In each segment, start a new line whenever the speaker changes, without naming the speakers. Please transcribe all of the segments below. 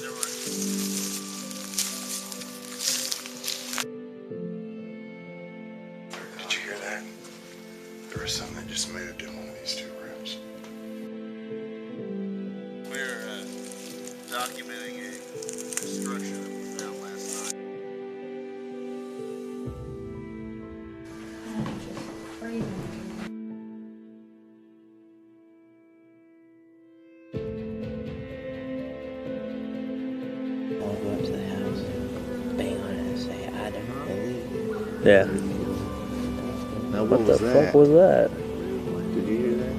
Did you hear that? There was something that just moved in one of these two rooms.
We're documenting a structure that we found last night.
I'll go up to the house, bang on it and say, I don't believe.
Yeah.
Now
What the fuck was that?
Did you hear that?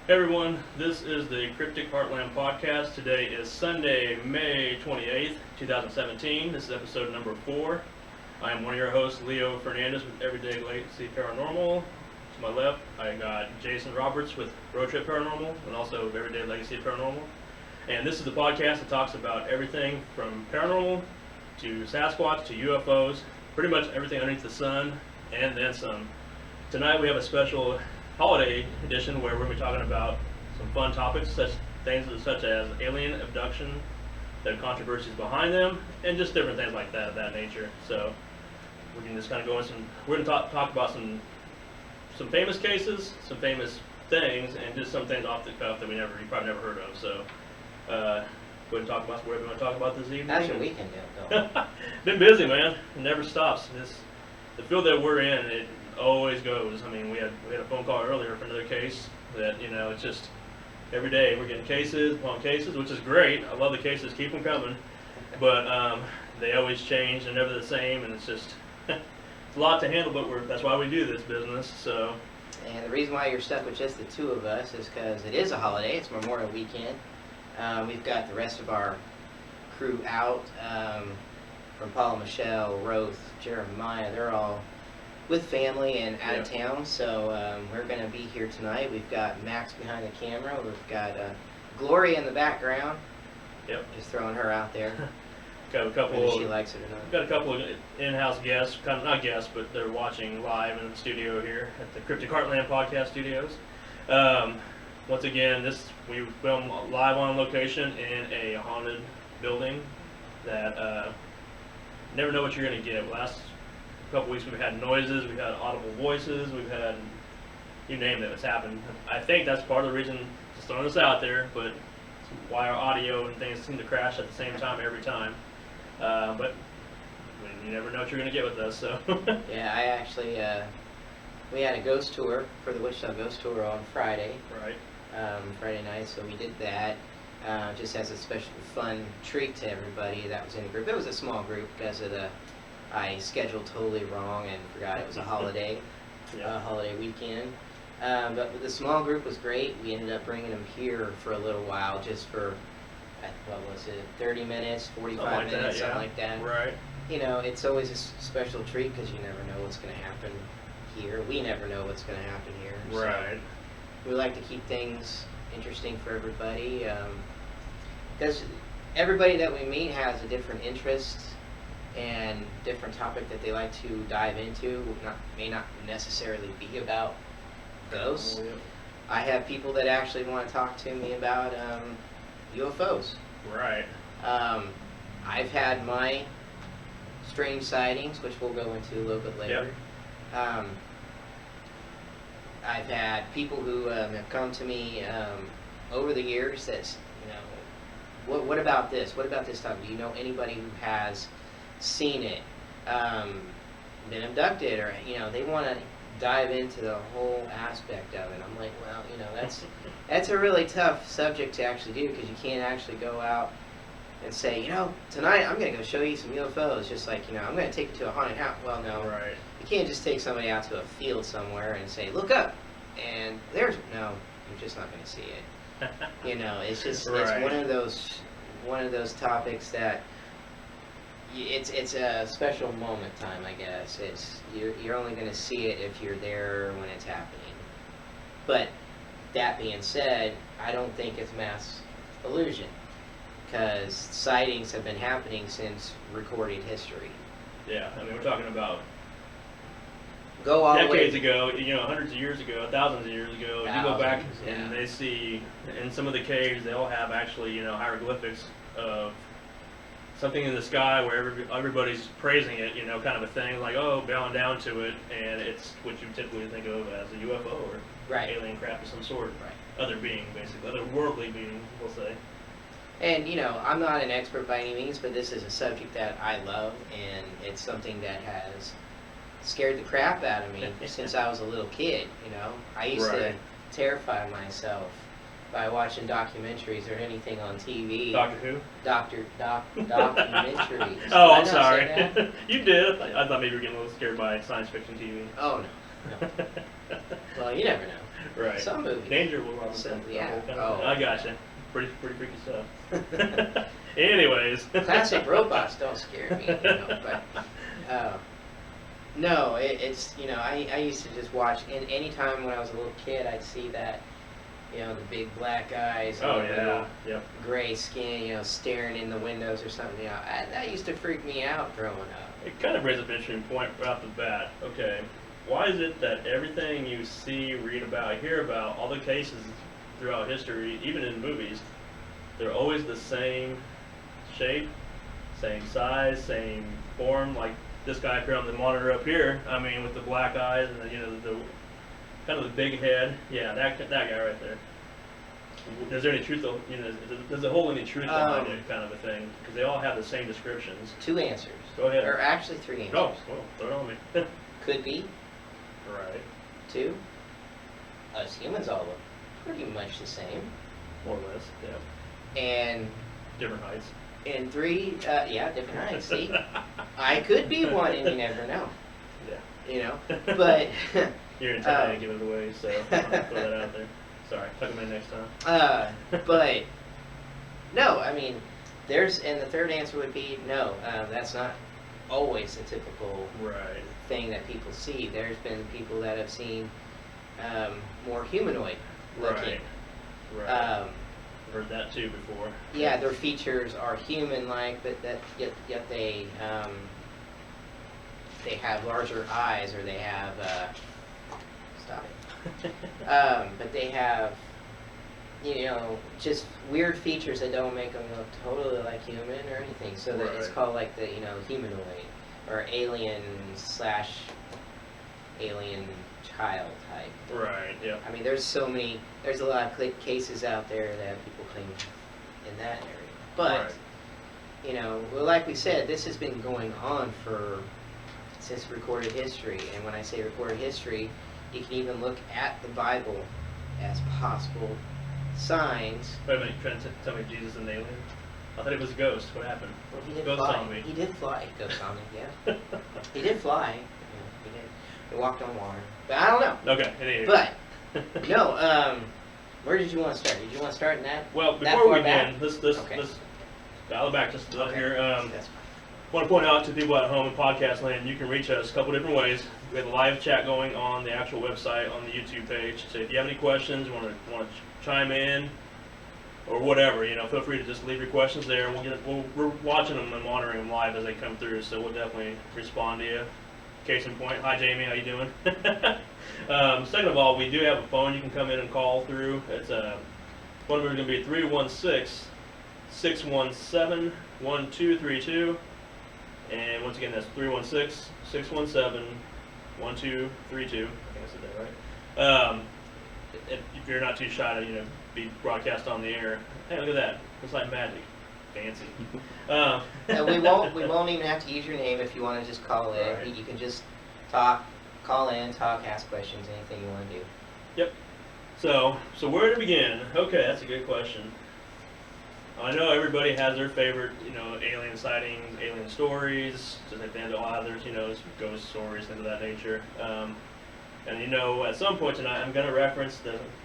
Hey everyone, this is the Cryptic Heartland podcast. Today is Sunday, May 28th, 2017. This is episode number 4. I am one of your hosts, Leo Fernandez with Everyday Legacy Paranormal. To my left, I got Jason Roberts with Road Trip Paranormal and also Everyday Legacy Paranormal. And this is the podcast that talks about everything from paranormal to Sasquatch to UFOs, pretty much everything underneath the sun and then some. Tonight we have a special holiday edition where we're going to be talking about some fun topics, such as alien abduction, the controversies behind them, and just different things like that of that nature. So we can just kind of go in we're going to talk about some famous cases, some famous things, and just some things off the cuff that you probably never heard of. So we're going to talk about what we want to talk about this evening.
How's your weekend going?
Been busy, man. It never stops. The field that we're in, it always goes. I mean, we had a phone call earlier for another case that, it's just every day we're getting cases upon cases, which is great. I love the cases, keep them coming, but they always change. They're never the same, and it's just it's a lot to handle, but that's why we do this business. So,
And the reason why you're stuck with just the two of us is because it is a holiday. It's Memorial Weekend. We've got the rest of our crew out, from Paul, Michelle, Roth, Jeremiah. They're all with family and out of town, so we're going to be here tonight. We've got Max behind the camera. We've got Gloria in the background.
Yep.
Just throwing her out there.
Got a couple.
Whether she likes it or not.
Got a couple of in-house guests, kind of not guests, but they're watching live in the studio here at the Cryptic Heartland podcast studios. Once again, we film live on location in a haunted building that never know what you're going to get. Last couple weeks we've had noises, we've had audible voices, we've had, you name it, it's happened. I think that's part of the reason, just throwing this out there, but why our audio and things seem to crash at the same time every time. But you never know what you're going to get with us. So
Yeah, I actually, we had a ghost tour for the Wichita Ghost Tour on Friday.
Right.
Friday night, so we did that. Just as a special fun treat to everybody that was in the group. It was a small group because of I scheduled totally wrong and forgot it was a holiday, holiday weekend. But the small group was great. We ended up bringing them here for a little while, just for, what was it, 30 minutes, 45 minutes, something like that.
Right.
It's always a special treat because you never know what's going to happen here. We never know what's going to happen here.
Right.
So we like to keep things interesting for everybody, because everybody that we meet has a different interest and different topic that they like to dive into. May not necessarily be about ghosts.
Oh, yeah.
I have people that actually want to talk to me about UFOs.
Right.
I've had my strange sightings, which we'll go into a little bit later.
Yep.
I've had people who have come to me over the years that, what about this? What about this topic? Do you know anybody who has seen it, been abducted, or they want to dive into the whole aspect of it? I'm like, well, that's a really tough subject to actually do, because you can't actually go out and say, tonight I'm going to go show you some UFOs, just like, I'm going to take you to a haunted house. Well, no.
Right.
You can't just take somebody out to a field somewhere and say, look up, and you're just not going to see it. It's just,
right.
It's one of those topics that it's a special moment time, I guess. You're only going to see it if you're there when it's happening. But that being said, I don't think it's mass illusion, because sightings have been happening since recorded history.
Yeah, I mean, we're talking about
Go all
decades
the way.
ago, hundreds of years ago, thousands of years ago. You go back
Thousands,
and
yeah.
they see in some of the caves, they'll have actually, hieroglyphics of something in the sky where everybody's praising it, kind of a thing, like, oh, bowing down to it, and it's what you typically think of as a UFO or
Right.
alien craft of some sort.
Right.
Other being, basically. Otherworldly being, we'll say.
And, I'm not an expert by any means, but this is a subject that I love, and it's something that has scared the crap out of me since I was a little kid, I used to
Right.
terrify myself by watching documentaries or anything on TV.
Doctor Who?
Documentaries. Did
Oh,
I
I'm
not
sorry.
say that?
You did. I thought maybe you were getting a little scared by science fiction TV.
Oh, no. Well, you never know.
Right.
Some movies.
Danger will run.
So, yeah.
I gotcha. Pretty freaky stuff. Anyways.
Classic robots don't scare me, but no, it's I used to just watch, and anytime when I was a little kid, I'd see that, the big black eyes, and
Oh
the
yeah.
little
Yep.
gray skin, staring in the windows or something. That used to freak me out growing up.
It kind of raises an interesting point right off the bat. Okay, why is it that everything you see, read about, hear about, all the cases throughout history, even in movies, they're always the same shape, same size, same form? Like this guy up here on the monitor up here, I mean, with the black eyes and the kind of the big head. Yeah, that guy right there. Is there any truth? Does it hold any truth behind it, kind of a thing? Because they all have the same descriptions.
2 answers.
Go ahead.
Or actually 3 answers.
Oh, well, throw it on me.
Could be.
Right.
2, us humans all look pretty much the same.
More or less, yeah.
And
Different heights.
3, different heights. See, I could be one, and you never know.
Yeah.
But
You're intimidated to give it away, so I'll throw that out there. Sorry, tuck them in next time.
but no, I mean, and the third answer would be no. That's not always the typical
Right.
thing that people see. There's been people that have seen more humanoid looking.
Right. Heard that too before.
Yeah, their features are human-like, but yet they have larger eyes, or they have stop it. But they have just weird features that don't make them look totally like human or anything. So that it's
Right.
called like the humanoid or alien child type.
Right. Yeah.
I mean, there's a lot of cases out there that people claim in that area. But,
Right.
well, like we said, this has been going on since recorded history. And when I say recorded history, you can even look at the Bible as possible signs.
Wait a minute, you're trying to tell me Jesus is an alien? I thought it was a ghost. What happened?
Well, he did
Ghost
fly.
on me.
He did fly. Ghost on me, yeah. He did fly. Yeah, he did. He walked on water. But I don't know.
Okay. Anyway.
But, no, where did you want to start? Did you want to start in that?
Well,
that
before
far
we
back?
begin,
Okay.
let's dial it back just a little
Okay.
here.
That's fine.
Want to point out to people at home in podcast land, you can reach us a couple different ways. We have a live chat going on the actual website on the YouTube page. So if you have any questions, want to chime in, or whatever, feel free to just leave your questions there. We're watching them and monitoring them live as they come through, so we'll definitely respond to you. Case in point, hi Jamie, how you doing? Second of all, we do have a phone you can come in and call through. It's phone number is going to be 316-617-1232. And once again, that's 316-617-1232. I think I said that right. If you're not too shy to, be broadcast on the air, hey, look at that. It's like magic. Fancy.
And we won't even have to use your name if you want to just call in.
Right.
You can just call in, ask questions, anything you want to do.
Yep. So where to begin? Okay, that's a good question. I know everybody has their favorite, alien sightings, alien stories. Just like they have a lot of others, ghost stories, things of that nature. And at some point tonight, I'm going to reference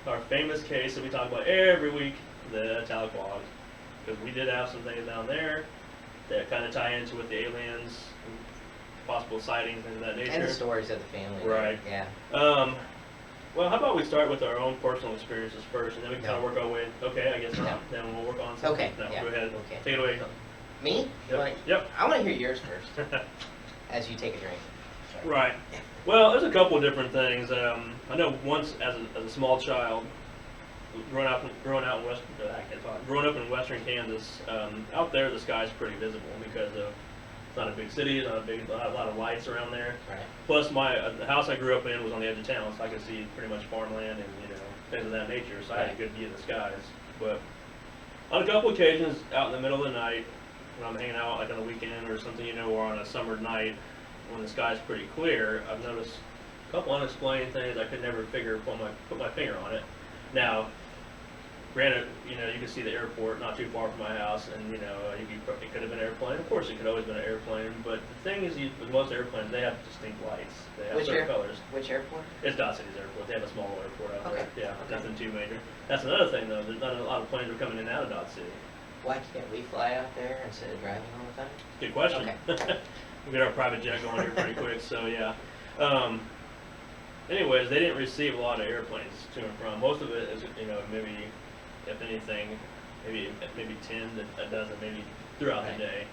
our famous case that we talk about every week, the Tahlequah, because we did have some things down there that kind of tie into with the aliens, possible sightings, things of that nature.
And the stories of the family.
Right.
Yeah.
Well, how about we start with our own personal experiences first, and then we can
No.
kind of work our way. Okay, I guess
No.
not. Then we'll work on something.
Okay,
No,
yeah,
go ahead.
okay.
Take it away.
Me?
Yep. Yep.
I want to hear yours first, as you take a drink. Sorry.
Right. Well, there's a couple of different things. I know once as a small child, growing up in growing up in western Kansas, out there the sky's pretty visible because of it's not a big city, it's not a lot of lights around there.
Right.
Plus, the house I grew up in was on the edge of town, so I could see pretty much farmland and things of that nature. So I had a good view of the skies. But on a couple occasions, out in the middle of the night, when I'm hanging out like on a weekend or something, or on a summer night when the sky's pretty clear, I've noticed a couple unexplained things I could never put my finger on it. Now, granted, you can see the airport not too far from my house, and it could have been an airplane. Of course, it could always been an airplane. But the thing is, with most airplanes, they have distinct lights. They have certain colors.
Which airport?
It's Dot City's airport. They have a small airport out
Okay.
there. Yeah,
Okay.
nothing too major. That's another thing, though. There's not a lot of planes are coming in and out of Dot City.
Why can't we fly out there instead of driving all the time?
Good question.
Okay.
We got our private jet going here pretty quick, so yeah. Anyways, they didn't receive a lot of airplanes to and from. Most of it is, maybe, if anything, maybe 10 to a dozen, maybe throughout the day.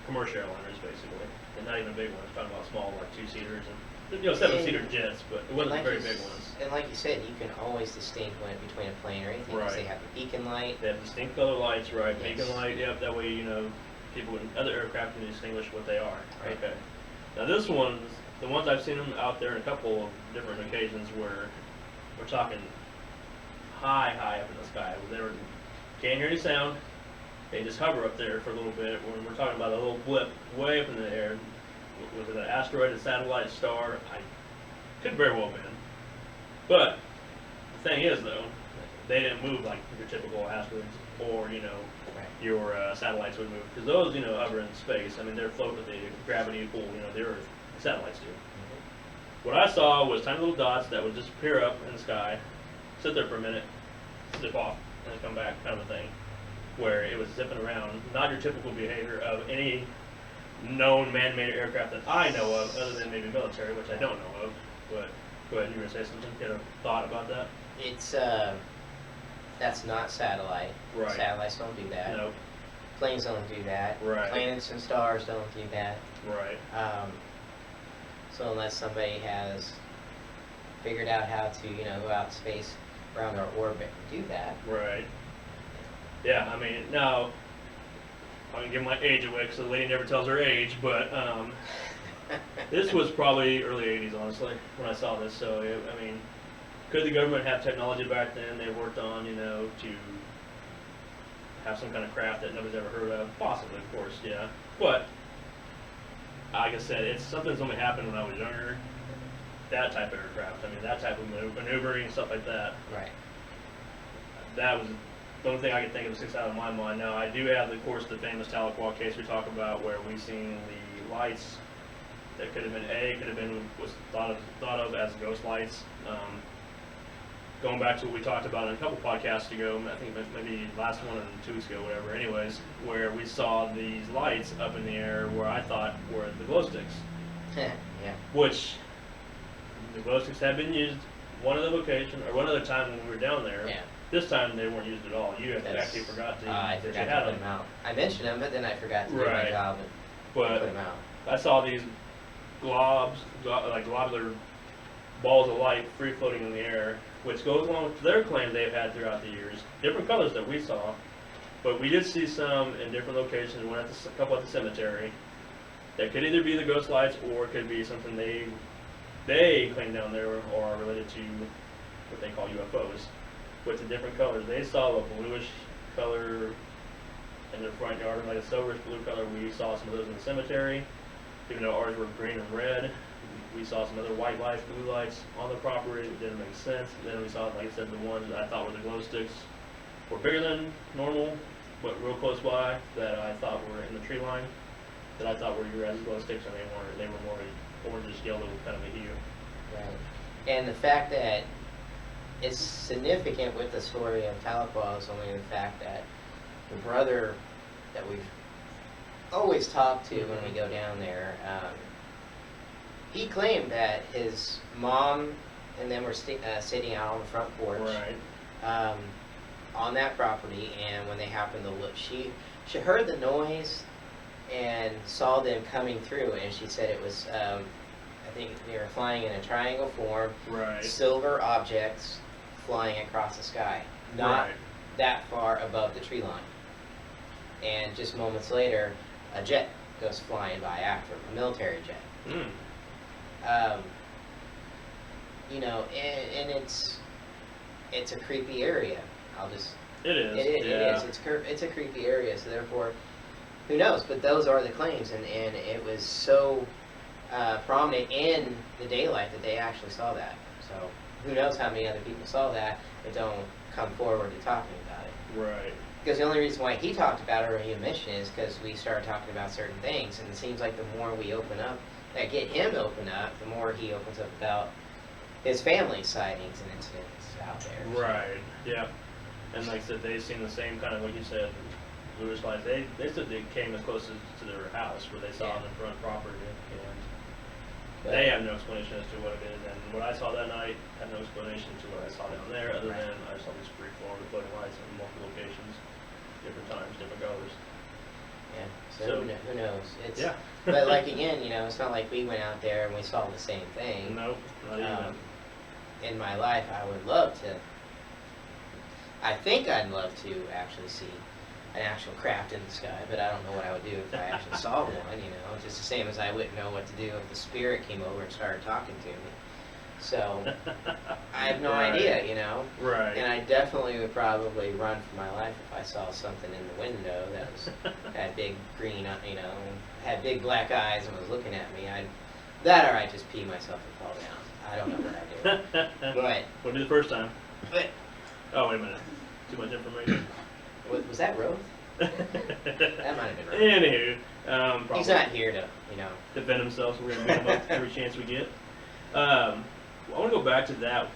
Commercial airliners, basically, and not even big ones. Talking about small, like 2-seaters and 7-seater jets, but it wasn't very big ones.
And like you said, you can always distinguish between a plane or anything because
Right.
they have the beacon light.
They have distinct color lights, right?
Yes.
Beacon light, yep. That way, people in other aircraft can distinguish what they are.
Right.
Okay. Now the ones I've seen them out there on a couple of different occasions where we're talking high up in the sky. Can't hear any sound. They just hover up there for a little bit. When we're talking about a little blip way up in the air, was it an asteroid, a satellite, star? I could very well have been. But the thing is, though, they didn't move like your typical asteroids or your satellites would move, because those hover in space. I mean, they're float with the gravity pull the Earth. Satellites do. What I saw was tiny little dots that would just appear up in the sky, sit there for a minute, zip off, and then come back, kind of a thing. Where it was zipping around, not your typical behavior of any known man-made aircraft that I know of, other than maybe military, which I don't know of. But go ahead, you were gonna say something? You had a thought about that?
It's that's not satellite.
Right.
Satellites don't do that.
No.
Planes don't do that.
Right.
Planets and stars don't do that.
Right.
So unless somebody has figured out how to go out in space around our orbit and do that.
Right. Yeah, I mean, now, I'm going to give my age away because the lady never tells her age, but this was probably early 80s, honestly, when I saw this. So, I mean, could the government have technology back then they worked on, to have some kind of craft that nobody's ever heard of? Possibly, of course, yeah. But, like I said, it's something that's only happened when I was younger. That type of aircraft, I mean, that type of maneuvering, stuff like that.
Right.
That was the only thing I could think of sticks out of my mind. Now, I do have, of course, the famous Tahlequah case we talk about, where we've seen the lights that could have been was thought of as ghost lights. Going back to what we talked about in a couple podcasts ago, I think maybe last one and 2 weeks ago, whatever. Anyways, where we saw these lights up in the air, where I thought were the glow sticks,
Yeah.
which the glow sticks have been used one other location or one other time when we were down there.
Yeah.
This time they weren't used at all. You
That's-
actually forgot to.
I
that you
forgot
had
to put them out. I mentioned them, but then I forgot to do my
Right.
job and
But
put them out.
I saw these like globular balls of light free floating in the air, which goes along with their claim they've had throughout the years. Different colors that we saw, but we did see some in different locations. One at a couple at the cemetery. That could either be the ghost lights or it could be something they claim down there or are related to what they call UFOs. With the different colors, they saw a bluish color in their front yard, like a silverish blue color. We saw some of those in the cemetery. Even though ours were green and red, we saw some other white lights, blue lights on the property. It didn't make sense. And then we saw, like I said, the ones that I thought were the glow sticks were bigger than normal, but real close by, that I thought were in the tree line, that I thought were your guys' glow sticks, and they weren't. They were more orange, yellow kind of a hue.
Right. And the fact that it's significant with the story of Tahlequah is only the fact that the brother that we've always talked to when we go down there, he claimed that his mom and them were sitting out on the front porch.
Right.
On that property, and when they happened to look, she heard the noise and saw them coming through, and she said it was, I think they were flying in a triangle form,
Right.
silver objects flying across the sky, not
Right.
that far above the tree line. And just moments later, a jet goes flying by after them, a military jet.
Mm.
You know, and it's a creepy area.
It is.
It
Yeah.
is. It's a creepy area. So therefore, who knows? But those are the claims, and it was so prominent in the daylight that they actually saw that. So who knows how many other people saw that but don't come forward to talking about it.
Right.
Because the only reason why he talked about it or he mentioned it is because we started talking about certain things, and it seems like the more we open up, that get him to open up, the more he opens up about his family sightings and incidents out there.
Right. Yeah. And like I said, they've seen the same kind of, like you said, Lewis lights. They said they came as close to their house where they saw
Yeah.
on the front property, and
But-
they have no explanation as to what it is. And what I saw that night had no explanation to what I saw down there, other
Right.
than I saw these freeform floating lights in multiple locations, different times, different colors.
Yeah, so,
So-
who knows? It's,
Yeah.
But like again, you know, it's not like we went out there and we saw the same thing.
Nope, not even.
In my life, I would love to. I think I'd love to actually see an actual craft in the sky, but I don't know what I would do if I actually saw one. You know, just the same as I wouldn't know what to do if the spirit came over and started talking to me. So I have no
Right.
idea, you know.
Right.
And I definitely would probably run for my life if I saw something in the window that was had big green, you know, had big black eyes and was looking at me. That or I'd just pee myself and fall down. I don't know what I'd do. But
What did the first time?
but
Oh, wait a minute. Too much information.
was that Rose? That might have been Rose.
Anywho, probably
He's not here to, you know.
defend himself, so we're going to beat him up every chance we get. I want to go back to that,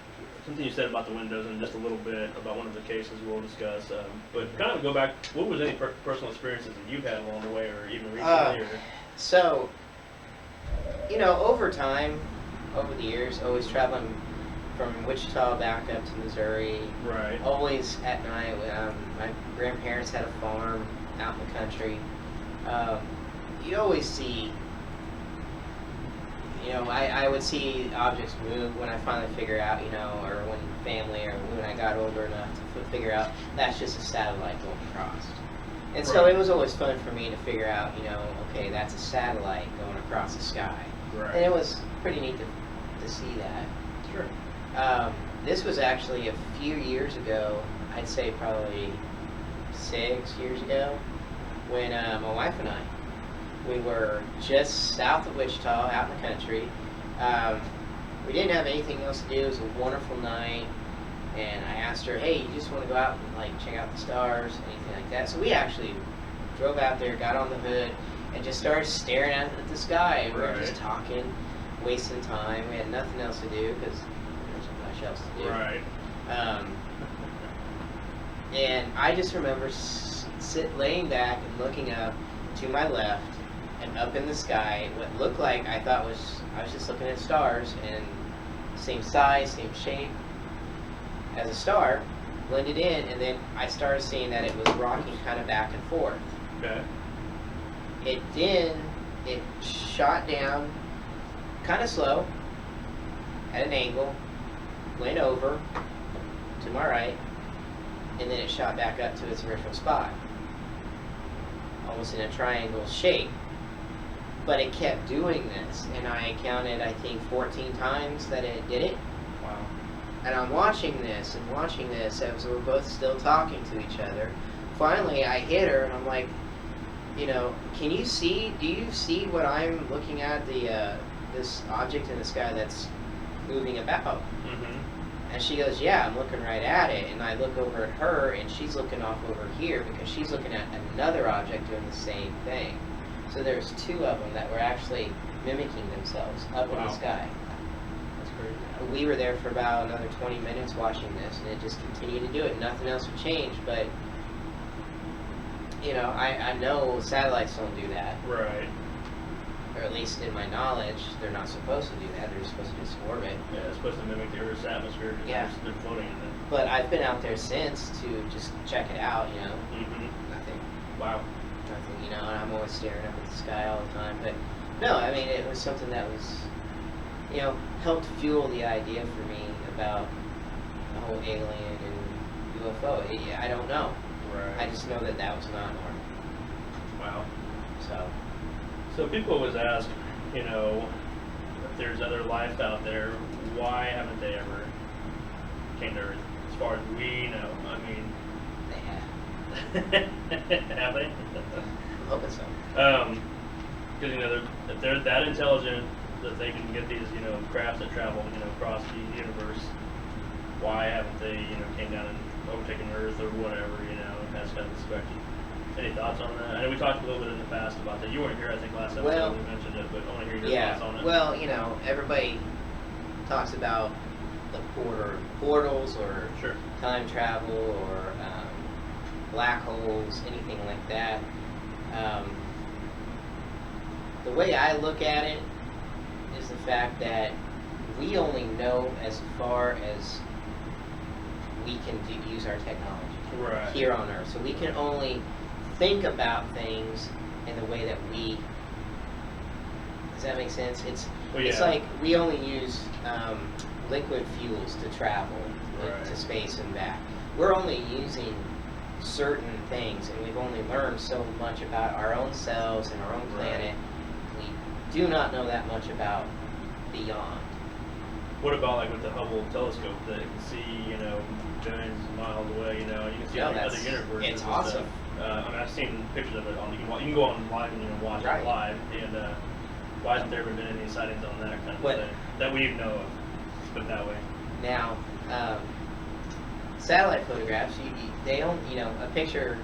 something you said about the windows and just a little bit about one of the cases we'll discuss. But kind of go back, what was any personal experiences that you've had along the way or even recently?
So, you know, over time, over the years, always traveling from Wichita back up to Missouri,
Right.
always at night. My grandparents had a farm out in the country. You always see, you know, I would see objects move when I finally figure out, you know, or when family or when I got older enough to figure out that's just a satellite going across. And so
Right.
it was always fun for me to figure out, you know, okay, that's a satellite going across the sky.
Right.
And it was pretty neat to see that.
Sure.
This was actually a few years ago, I'd say probably 6 years ago, when my wife and I, we were just south of Wichita, out in the country. We didn't have anything else to do. It was a wonderful night. And I asked her, hey, you just want to go out and like check out the stars, anything like that? So we actually drove out there, got on the hood, and just started staring at the sky. And we were just
Right.
talking, wasting time. We had nothing else to do because there's not much else to do.
Right.
And I just remember laying back and looking up to my left and up in the sky. What looked like I was just looking at stars, and same size, same shape as a star, blended in, and then I started seeing that it was rocking kind of back and forth.
Okay.
It shot down kind of slow at an angle, went over to my right, and then it shot back up to its original spot, almost in a triangle shape. But it kept doing this, and I counted, I think, 14 times that it did it.
Wow.
And I'm watching this as we're both still talking to each other. Finally, I hit her, and I'm like, you know, do you see what I'm looking at, this object in the sky that's moving about?
Mm-hmm.
And she goes, yeah, I'm looking right at it. And I look over at her, and she's looking off over here because she's looking at another object doing the same thing. So there's two of them that were actually mimicking themselves up in
Wow.
the sky.
That's crazy.
We were there for about another 20 minutes watching this, and it just continued to do it. Nothing else would change, but, you know, I know satellites don't do that.
Right.
or at least in my knowledge, they're not supposed to do that. They're supposed to just orbit.
Yeah, it's supposed to mimic the Earth's atmosphere. Just
Yeah.
They're floating in it.
But I've been out there since to just check it out, you know.
Mm-hmm.
Nothing.
Wow.
Nothing, you know, and I'm always staring up at the sky all the time. But no, I mean, it was something that was, you know, helped fuel the idea for me about the whole alien and UFO. I don't know.
Right.
I just know that that was not normal.
Wow.
So,
So people always ask, you know, if there's other life out there, why haven't they ever came to Earth? As far as we know, I mean,
they have.
have they?
I'm hoping so.
Because you know, if they're that intelligent that they can get these, you know, crafts that travel, you know, across the universe, why haven't they, you know, came down and overtaken Earth or whatever, you know? That's kind of expected. Any thoughts on that? I know we talked a little bit in the past about that. You weren't here, I think, last episode
Well,
we mentioned it, but I want to hear your
Yeah.
thoughts on it.
Well, you know, everybody talks about the portals or
Sure.
time travel or black holes, anything like that. The way I look at it is the fact that we only know as far as we can use our technology
Right.
here on Earth. So we can only think about things in the way that we. Does that make sense? It's
yeah.
like we only use liquid fuels to travel
Right.
to space and back. We're only using certain things, and we've only learned so much about our own selves and our own planet. We do not know that much about beyond.
What about like with the Hubble telescope that you can see, you know, billions of miles away, you know, you can see
Yeah,
other
that's-
universes
it's
and
awesome.
stuff. I mean, I've seen pictures of it on, you can go on live and, you know, watch
Right.
it live, and why hasn't there ever been any sightings on that kind of
What-
thing? That we know of, let's put it that way.
Now, satellite photographs, they don't, you know, a picture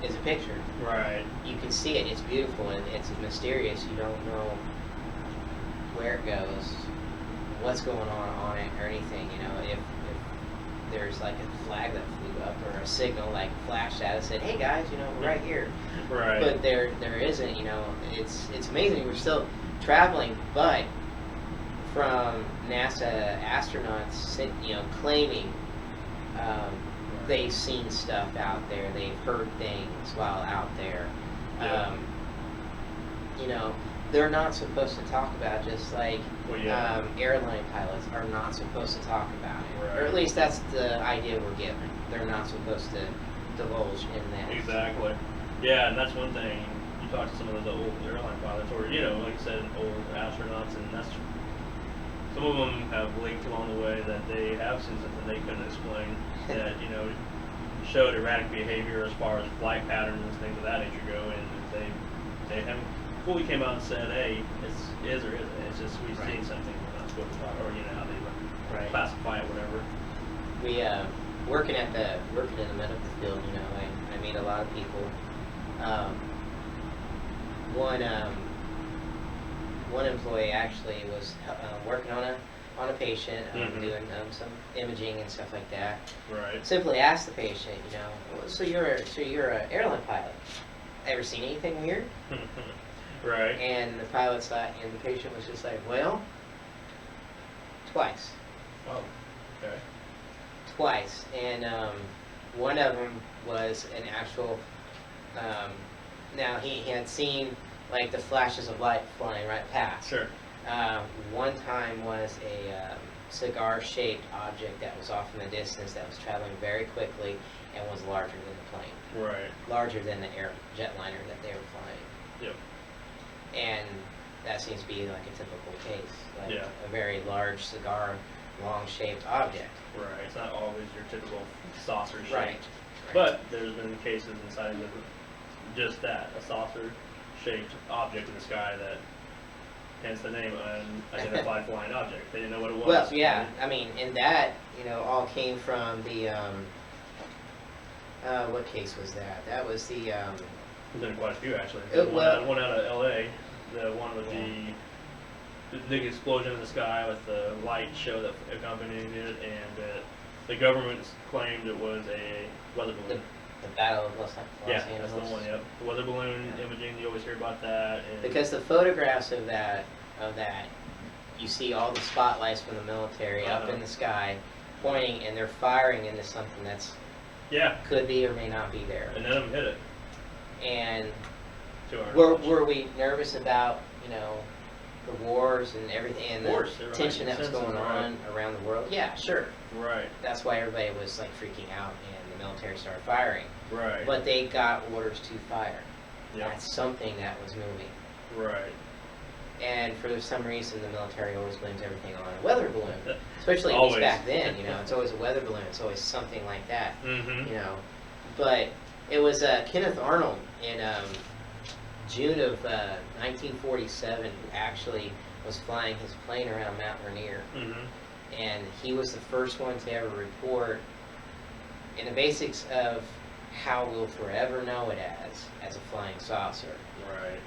is a picture.
Right.
You can see it, it's beautiful, and it's mysterious. You don't know where it goes, what's going on it, or anything. You know, if there's like a flag that flew up or a signal like flashed at us, said, "Hey guys, you know, we're right here."
Right.
But there isn't. You know, it's amazing. We're still traveling, but from NASA astronauts, you know, claiming they've seen stuff out there, they've heard things while out there.
Yeah.
You know, they're not supposed to talk about, just like
Well, yeah.
airline pilots are not supposed to talk about it.
Right.
Or at least that's the idea we're given. They're not supposed to divulge in that.
Exactly. Yeah, and that's one thing. You talk to some of the old airline pilots, or you know, like I said, old astronauts, and that's some of them have leaked along the way that they have seen something they couldn't explain that, you know, showed erratic behavior as far as flight patterns and things of that nature go, and they haven't fully came out and said, hey, it's is or isn't. It's just we've
Right.
seen something we're not supposed to talk, or you know how they
Right.
classify it, whatever.
We working in the medical field, you know, I meet a lot of people. One employee actually was working on a patient,
Mhm.
doing some imaging and stuff like that.
Right.
Simply asked the patient, you know, "Well, so you're an airline pilot. Ever seen anything weird?"
Right.
And the pilot's and the patient was just like, "Well, twice."
Oh. Okay.
Twice, and one of them was an actual. Now he had seen like the flashes of light flying right past.
Sure.
One time was a cigar-shaped object that was off in the distance that was traveling very quickly and was larger than the plane,
Right.
larger than the jetliner that they were flying.
Yep.
And that seems to be like a typical case, like
Yeah.
a very large cigar, long-shaped object.
Right. It's not always your typical saucer shape.
Right.
But there's been cases and sightings of just that, a saucer-shaped object in the sky that, hence the name, unidentified flying object. They didn't know what it was.
Well, yeah, I mean, and that, you know, all came from the, what case was that? That was the,
There's been quite a few, actually.
well-
One out of L.A., the one with
Yeah.
the big explosion in the sky with the light show that accompanied it, and the government claimed it was a weather balloon.
The Battle of Los
Yeah,
Angeles.
that's the one. Yep. The weather balloon imaging. You always hear about that. And
Because the photographs of that, you see all the spotlights from the military up in the sky, pointing, and they're firing into something that's could be or may not be there.
And none of them hit it.
And
To our knowledge.
were we nervous about the wars and everything and
Of course,
the
there were
tension that was
heightened
going
senses,
on around the world? Yeah, sure.
Right.
That's why everybody was like freaking out and the military started firing.
Right.
But they got orders to fire.
Yep.
That's something that was moving.
Right.
And for some reason, the military always blames everything on a weather balloon. Especially at least
Always.
back then, it's always a weather balloon. It's always something like that,
Mm-hmm.
But it was Kenneth Arnold in June of 1947 who actually was flying his plane around Mount Rainier.
Mm-hmm.
And he was the first one to ever report in the basics of how we'll forever know it as a flying saucer.
Right.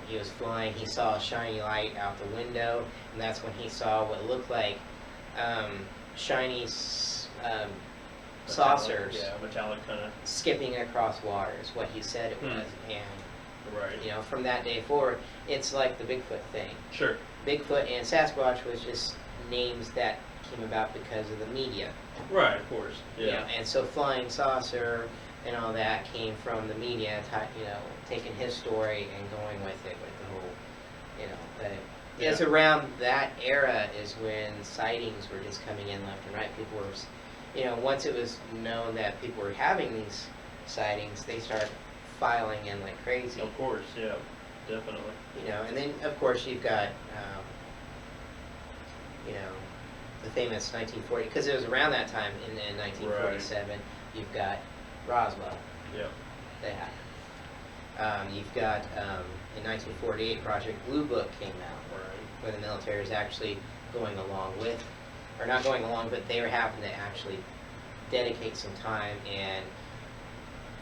He was flying, he saw a shiny light out the window, and that's when he saw what looked like shiny saucers
Yeah, metallic kind of.
skipping across water is what he said it was. And
Right.
from that day forward, it's like the Bigfoot thing.
Sure.
Bigfoot and Sasquatch was just names that came about because of the media.
Right. Of course. Yeah.
And so flying saucer and all that came from the media, taking his story and going with it with the whole, but it's around that era is when sightings were just coming in left and right. People were, once it was known that people were having these sightings, they started filing in like crazy.
Of course. Yeah. Definitely.
And then of course you've got, the famous 1940, because it was around that time in 1947, you've got Roswell.
Yeah.
That. You've got, in 1948, Project Blue Book came out,
Right.
where the military is actually going along with, or not going along, but they were having to actually dedicate some time and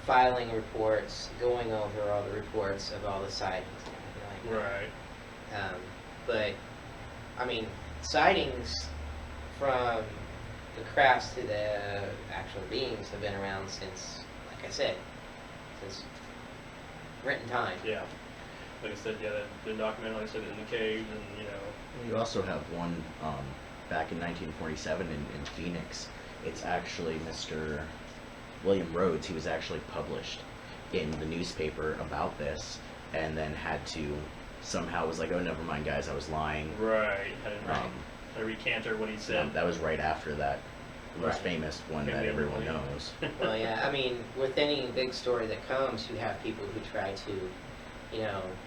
filing reports, going over all the reports of all the sightings and everything like that.
Right.
But, I mean, sightings from the crafts to the actual beings have been around since, like I said, since written time.
Yeah. Like I said, the documentary, like I said, in the caves, and
You also have one back in 1947 in Phoenix. It's actually Mr. William Rhodes. He was actually published in the newspaper about this, and then had to somehow was like, oh, never mind, guys, I was lying.
Right. I recanted what he said.
That was right after that most
Right.
famous one that everyone knows.
Well, yeah, I mean, with any big story that comes, you have people who try to,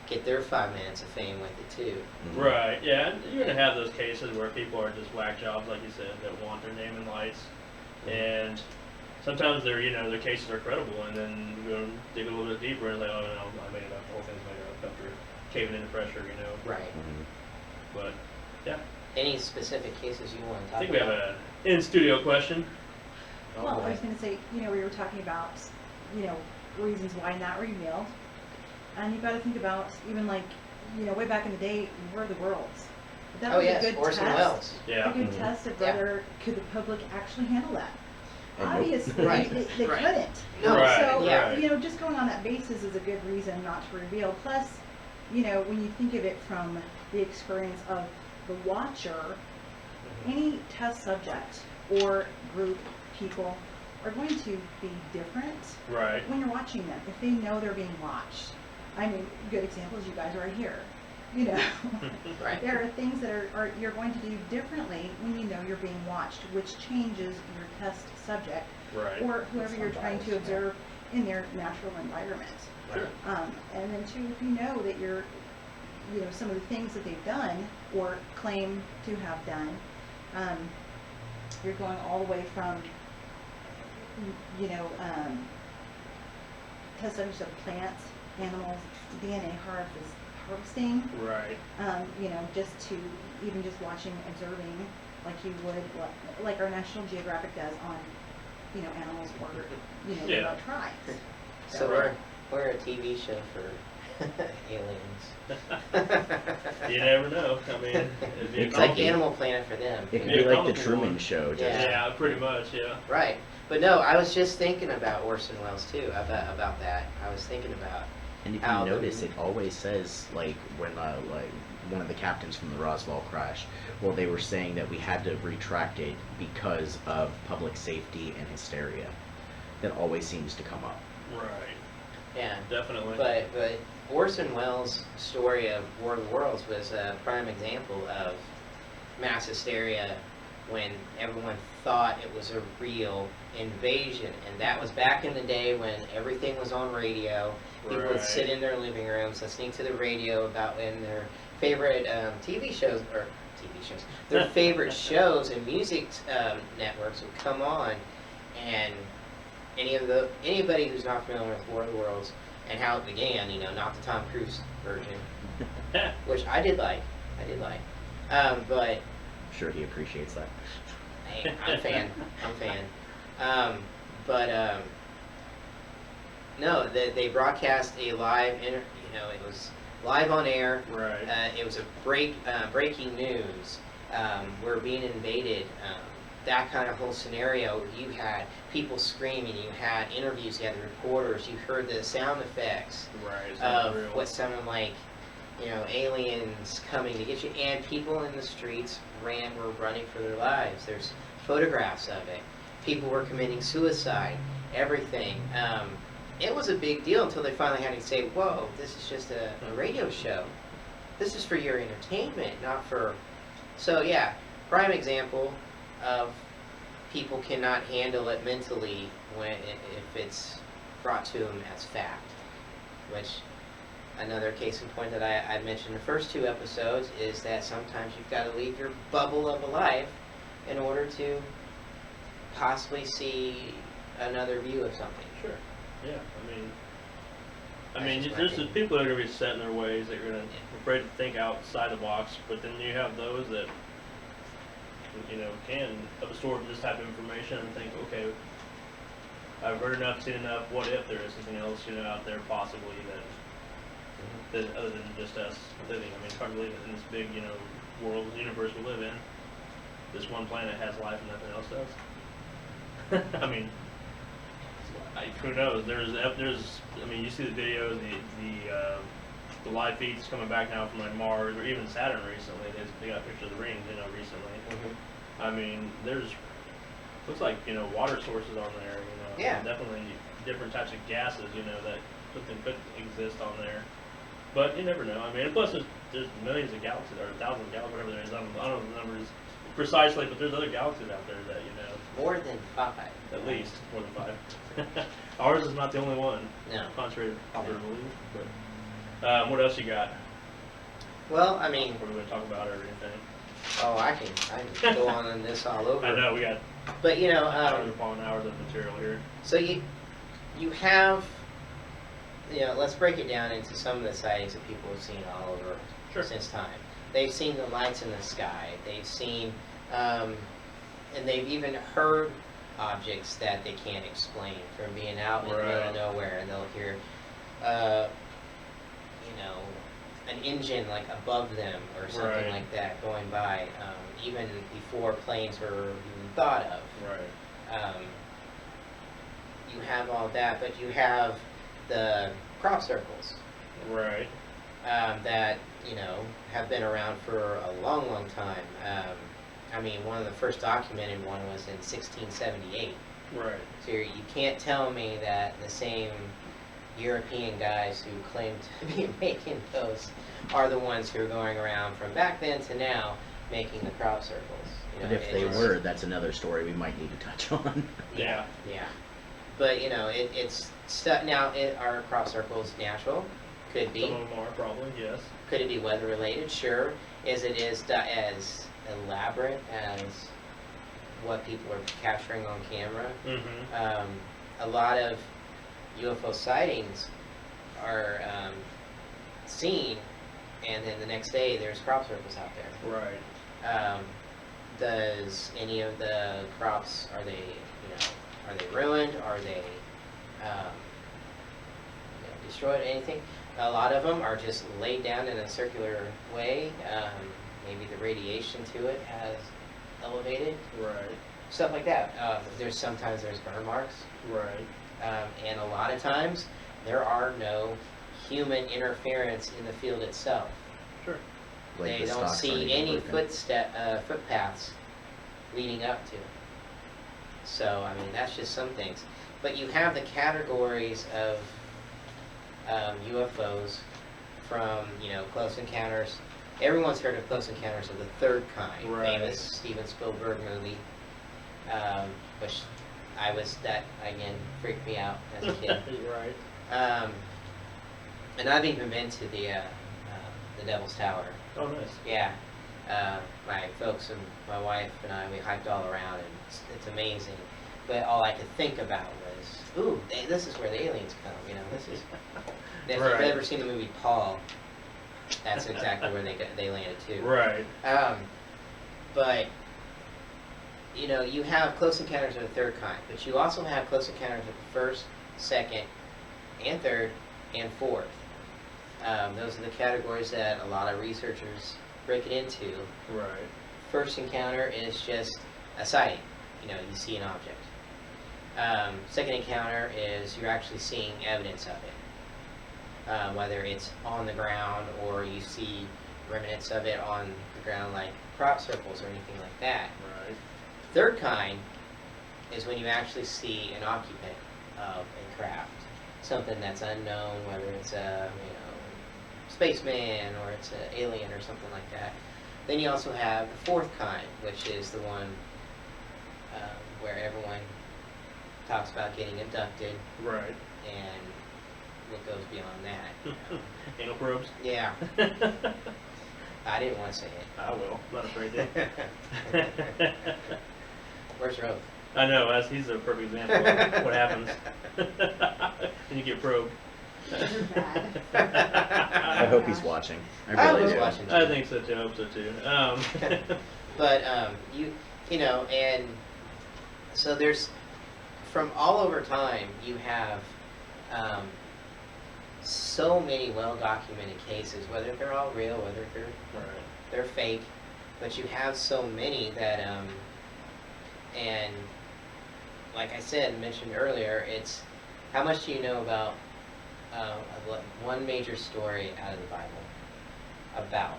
get their 5 minutes of fame with it too.
Mhm.
Right, yeah, and you're gonna have those cases where people are just whack jobs, like you said, that want their name in lights, and sometimes their cases are credible, and then you go dig a little bit deeper and like, oh no, I made it up, the whole thing's made up after caving into pressure,
Right.
Mhm.
But yeah,
Any specific cases you want to
I
talk
think we have
about?
a in-studio question.
Oh,
Well,
boy.
I was going to say, we were talking about, reasons why not revealed. And you've got to think about even like, way back in the day, War of the Worlds. That
Oh,
was
yes,
a good
Orson
test.
Welles.
Yeah.
A good
Mhm.
test of
Yeah.
whether could the public actually handle that.
And nope.
Obviously,
Right.
they
Right.
couldn't.
No.
Right,
So,
right.
just going on that basis is a good reason not to reveal. Plus, when you think of it from the experience of the watcher, any test subject or group people are going to be different
Right.
when you're watching them. If they know they're being watched. I mean, good example is you guys right here.
Right.
There are things that are you're going to do differently when you know you're being watched, which changes your test subject
Right.
or whoever you're trying to
bias, yeah.
observe in their natural environment.
Sure.
And then too, if you know that you're, some of the things that they've done or claim to have done, you're going all the way from, test subjects of plants, animals, DNA harvesting,
Right.
just to even just watching, observing, like you would, like our National Geographic does on, animals or,
Yeah.
tribes.
So
Right.
we're a TV show for Aliens.
You never know. I mean, it'd be a
It's
Like
like
Animal Planet for them.
It could
Yeah,
be like the
comical
Truman
one.
Show. Just,
Yeah.
Yeah, pretty much. Yeah.
Right. But no, I was just thinking about Orson Welles too, about that. I was thinking about
And if
how
you
the-
notice, it always says like when like one of the captains from the Roswell crash. Well, they were saying that we had to retract it because of public safety and hysteria. That always seems to come up.
Right.
yeah.
Definitely.
But Orson Welles' story of War of the Worlds was a prime example of mass hysteria when everyone thought it was a real invasion. And that was back in the day when everything was on radio. People would
Right.
sit in their living rooms listening to the radio about when their favorite TV shows, their favorite shows and music networks would come on. And anybody who's not familiar with War of the Worlds and how it began, not the Tom Cruise version, which I did like, but
I'm sure he appreciates that.
hey, I'm a fan. No, they broadcast a live, it was live on air.
Right.
It was a breaking news. We're being invaded. That kind of whole scenario. You had people screaming. You had interviews. You had the reporters. You heard the sound effects
Right. It's
of
not real.
what sounded like, aliens coming to get you, and people in the streets were running for their lives. There's photographs of it. People were committing suicide. Everything. It was a big deal until they finally had to say, "Whoa, this is just a radio show. This is for your entertainment, not for." So yeah, prime example of people cannot handle it mentally if it's brought to them as fact, which. Another case in point that I mentioned in the first two episodes is that sometimes you've got to leave your bubble of a life in order to possibly see another view of something.
Sure. Yeah. I mean,
That's
there's
right.
just people that are gonna be set in their ways. That are gonna afraid to think outside the box. But then you have those that can absorb this type of information and think, okay, I've heard enough, seen enough. What if there is something else out there possibly that other than just us living? I mean, it's hard to believe that in this big world universe we live in, this one planet has life and nothing else does. I mean. Who knows? There's. I mean, you see the videos, the live feeds coming back now from like Mars or even Saturn recently. They got pictures of the rings, recently. I mean, there's looks like water sources on there.
Yeah.
Definitely different types of gases. That something could exist on there. But you never know. I mean, and plus there's millions of galaxies or thousands of galaxies, whatever there is. I don't know the numbers precisely, but there's other galaxies out there that
More than 5.
at least more than 5. Ours is not the only one,
No.
contrary to popular belief. But what else you got?
Well, I mean,
What are we going to talk about or anything?
oh, I can go on this all over.
I know we got
But
hours upon hours of material here.
so you have, let's break it down into some of the sightings that people have seen all over
Sure.
since time. They've seen the lights in the sky. They've seen, and they've even heard objects that they can't explain from being out in the middle of
Right.
nowhere, and they'll hear, an engine like above them or something
Right.
like that going by, even before planes were even thought of.
Right.
You have all that, but you have the crop circles
Right.
that have been around for a long, long time. I mean, one of the first documented one was in 1678.
Right.
So you can't tell me that the same European guys who claim to be making those are the ones who are going around from back then to now making the crop circles.
But if they
it's-
were, that's another story we might need to touch on.
Yeah.
Yeah. But it's stuff now. Are crop circles natural? Could be.
Some of them are probably, yes.
Could it be weather related? Sure. Is it as elaborate as what people are capturing on camera?
Mm-hmm.
A lot of UFO sightings are seen, and then the next day there's crop circles out there.
Right.
Does any of the crops, are they ruined? Are they destroyed? Anything? A lot of them are just laid down in a circular way. Maybe the radiation to it has elevated,
Right.
stuff like that. Sometimes there's burn marks,
Right.
and a lot of times there are no human interference in the field itself.
Sure.
Like
They
the
don't
stalks aren't
see
even
any
broken.
footpaths leading up to it. So, I mean, that's just some things. But you have the categories of UFOs from, Close Encounters. Everyone's heard of Close Encounters of the Third Kind,
Right.
famous Steven Spielberg movie, which that, again, freaked me out as a kid.
Right.
And I've even been to the Devil's Tower.
Oh, nice.
Yeah. My folks and my wife and I, we hiked all around, and it's amazing. But all I could think about was, ooh, this is where the aliens come. This is. If
Right.
you've ever seen the movie Paul, that's exactly where they landed too.
Right.
But you have Close Encounters of the Third Kind, but you also have Close Encounters of the First, Second, and Third, and Fourth. Those are the categories that a lot of researchers break it into.
Right.
First encounter is just a sighting. You see an object. Second encounter is you're actually seeing evidence of it. Whether it's on the ground or you see remnants of it on the ground like crop circles or anything like that.
Right.
Third kind is when you actually see an occupant of a craft. Something that's unknown, whether it's a spaceman or it's an alien or something like that. Then you also have the fourth kind, which is the one where everyone talks about getting abducted
Right.
and what goes beyond that.
Anal probes.
Yeah, I didn't want to say it.
I will. I'm not afraid to.
Where's Rove?
I know. He's a perfect example of what happens. And you get probed.
You're bad.
I hope he's watching. I
I
really
was
do.
watching.
I think so too. I hope so too.
But and so there's from all over time you have so many well-documented cases, whether they're all real, whether they're fake, but you have so many that and like I mentioned earlier, it's how much do you know about one major story out of the Bible about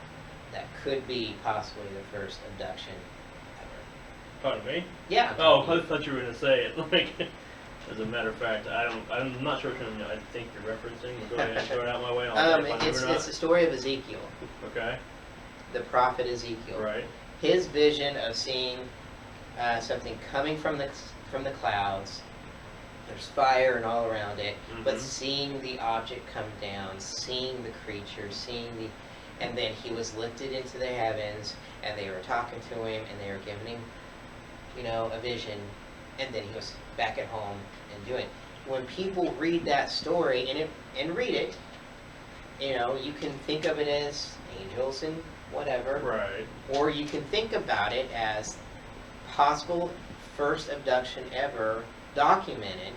that could be possibly the first abduction ever.
Pardon me?
Yeah.
Oh, I thought you were gonna say it. Like, as a matter of fact, I'm not sure which one I think you're referencing. Go ahead and throw it out my way. I'll see if I know it or not.
It's the story of Ezekiel,
Okay.
the prophet Ezekiel.
Right.
His vision of seeing something coming from the clouds. There's fire and all around it, but
Mhm.
seeing the object come down, seeing the creature, and then he was lifted into the heavens, and they were talking to him, and they were giving him, a vision, and then he was back at home and doing it. When people read that story and read it, you can think of it as angels and whatever,
Right.
or you can think about it as possible first abduction ever documented,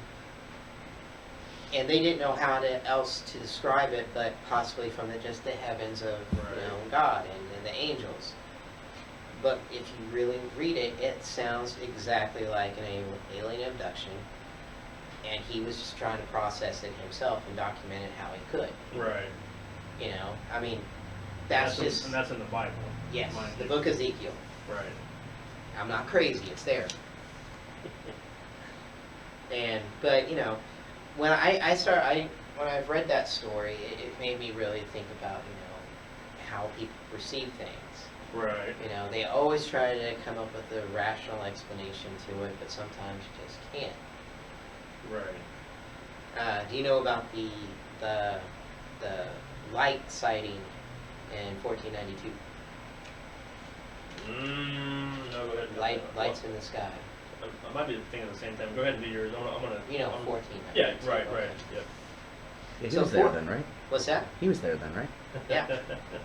and they didn't know how else to describe it, but possibly from just the heavens of
Right.
God and the angels. But if you really read it, it sounds exactly like an alien abduction, and he was just trying to process it himself and document it how he could.
Right.
I mean, that's just
and that's in the Bible.
yes,
Mind
the
you.
book of Ezekiel.
Right.
I'm not crazy; it's there. But when when I've read that story, it made me really think about how people perceive things.
Right.
They always try to come up with a rational explanation to it, but sometimes you just can't.
Right.
Do you know about the light sighting in 1492?
No, go ahead.
Lights in the sky.
I might be thinking at the same time. Go ahead and do yours. I'm gonna.
1492.
Yeah. Right. Right. Yep.
Yeah, he
So
was there
for-
then, right?
What's that?
He was there then, right?
Yeah.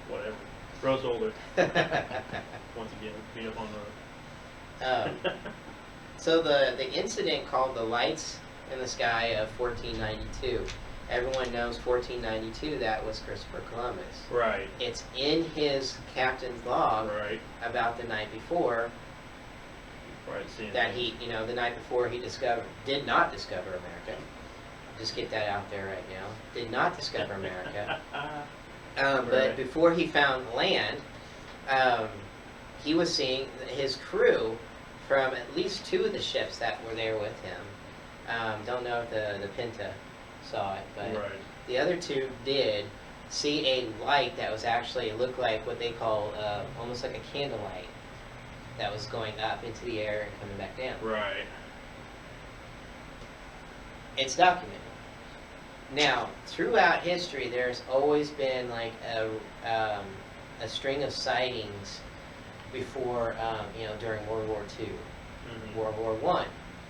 Whatever. Grows older. Once again, beat up on the.
So the incident called the Lights in the Sky of 1492 Everyone knows 1492, that was Christopher Columbus.
Right.
It's in his captain's log
Right.
about the night before
Right. Seeing
that
things.
he, the night before he did not discover America. Just get that out there right now. Did not discover America. But
Right.
before he found land, he was seeing his crew from at least 2 of the ships that were there with him. Don't know if the Pinta saw it, but
Right.
the other 2 did see a light that was actually, it looked like what they call almost like a candlelight that was going up into the air and coming back down.
Right.
It's documented. Now, throughout history, there's always been like a string of sightings before, during World War II,
Mhm.
World War One,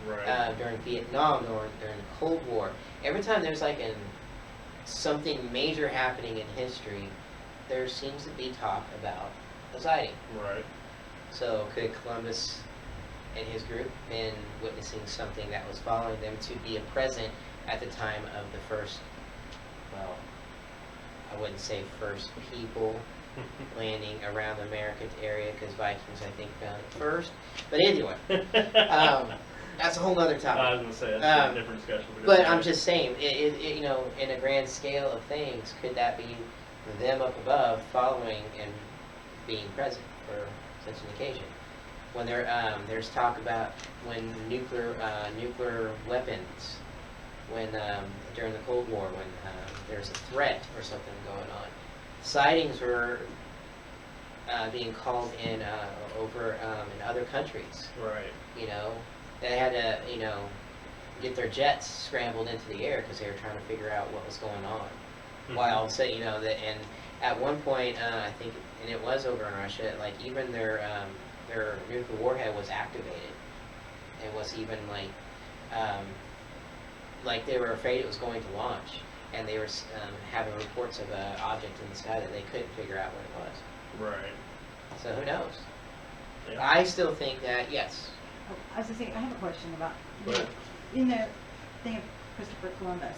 Right.
during Vietnam, or during the Cold War. Every time there's like something major happening in history, there seems to be talk about a sighting.
Right.
So could Columbus and his group been witnessing something that was following them to be a present at the time of the first, well, I wouldn't say first people landing around the American area, because Vikings, I think, found it first. But anyway, that's a whole other
I was
topic.
gonna say that's a different discussion. But
But I'm just saying, in a grand scale of things, could that be them up above following and being present for such an occasion? When there's talk about when nuclear weapons, when during the Cold War, when there's a threat or something going on, sightings were being called in over in other countries.
Right.
They had to get their jets scrambled into the air because they were trying to figure out what was going on.
Mhm.
While and at one point I think, and it was over in Russia, like even their nuclear warhead was activated. It was even like they were afraid it was going to launch, and they were having reports of an object in the sky that they couldn't figure out what it was.
Right.
So who knows?
Yeah.
I still think that yes.
Oh, I was gonna say, I have a question about,
Go ahead.
in the thing of Christopher Columbus,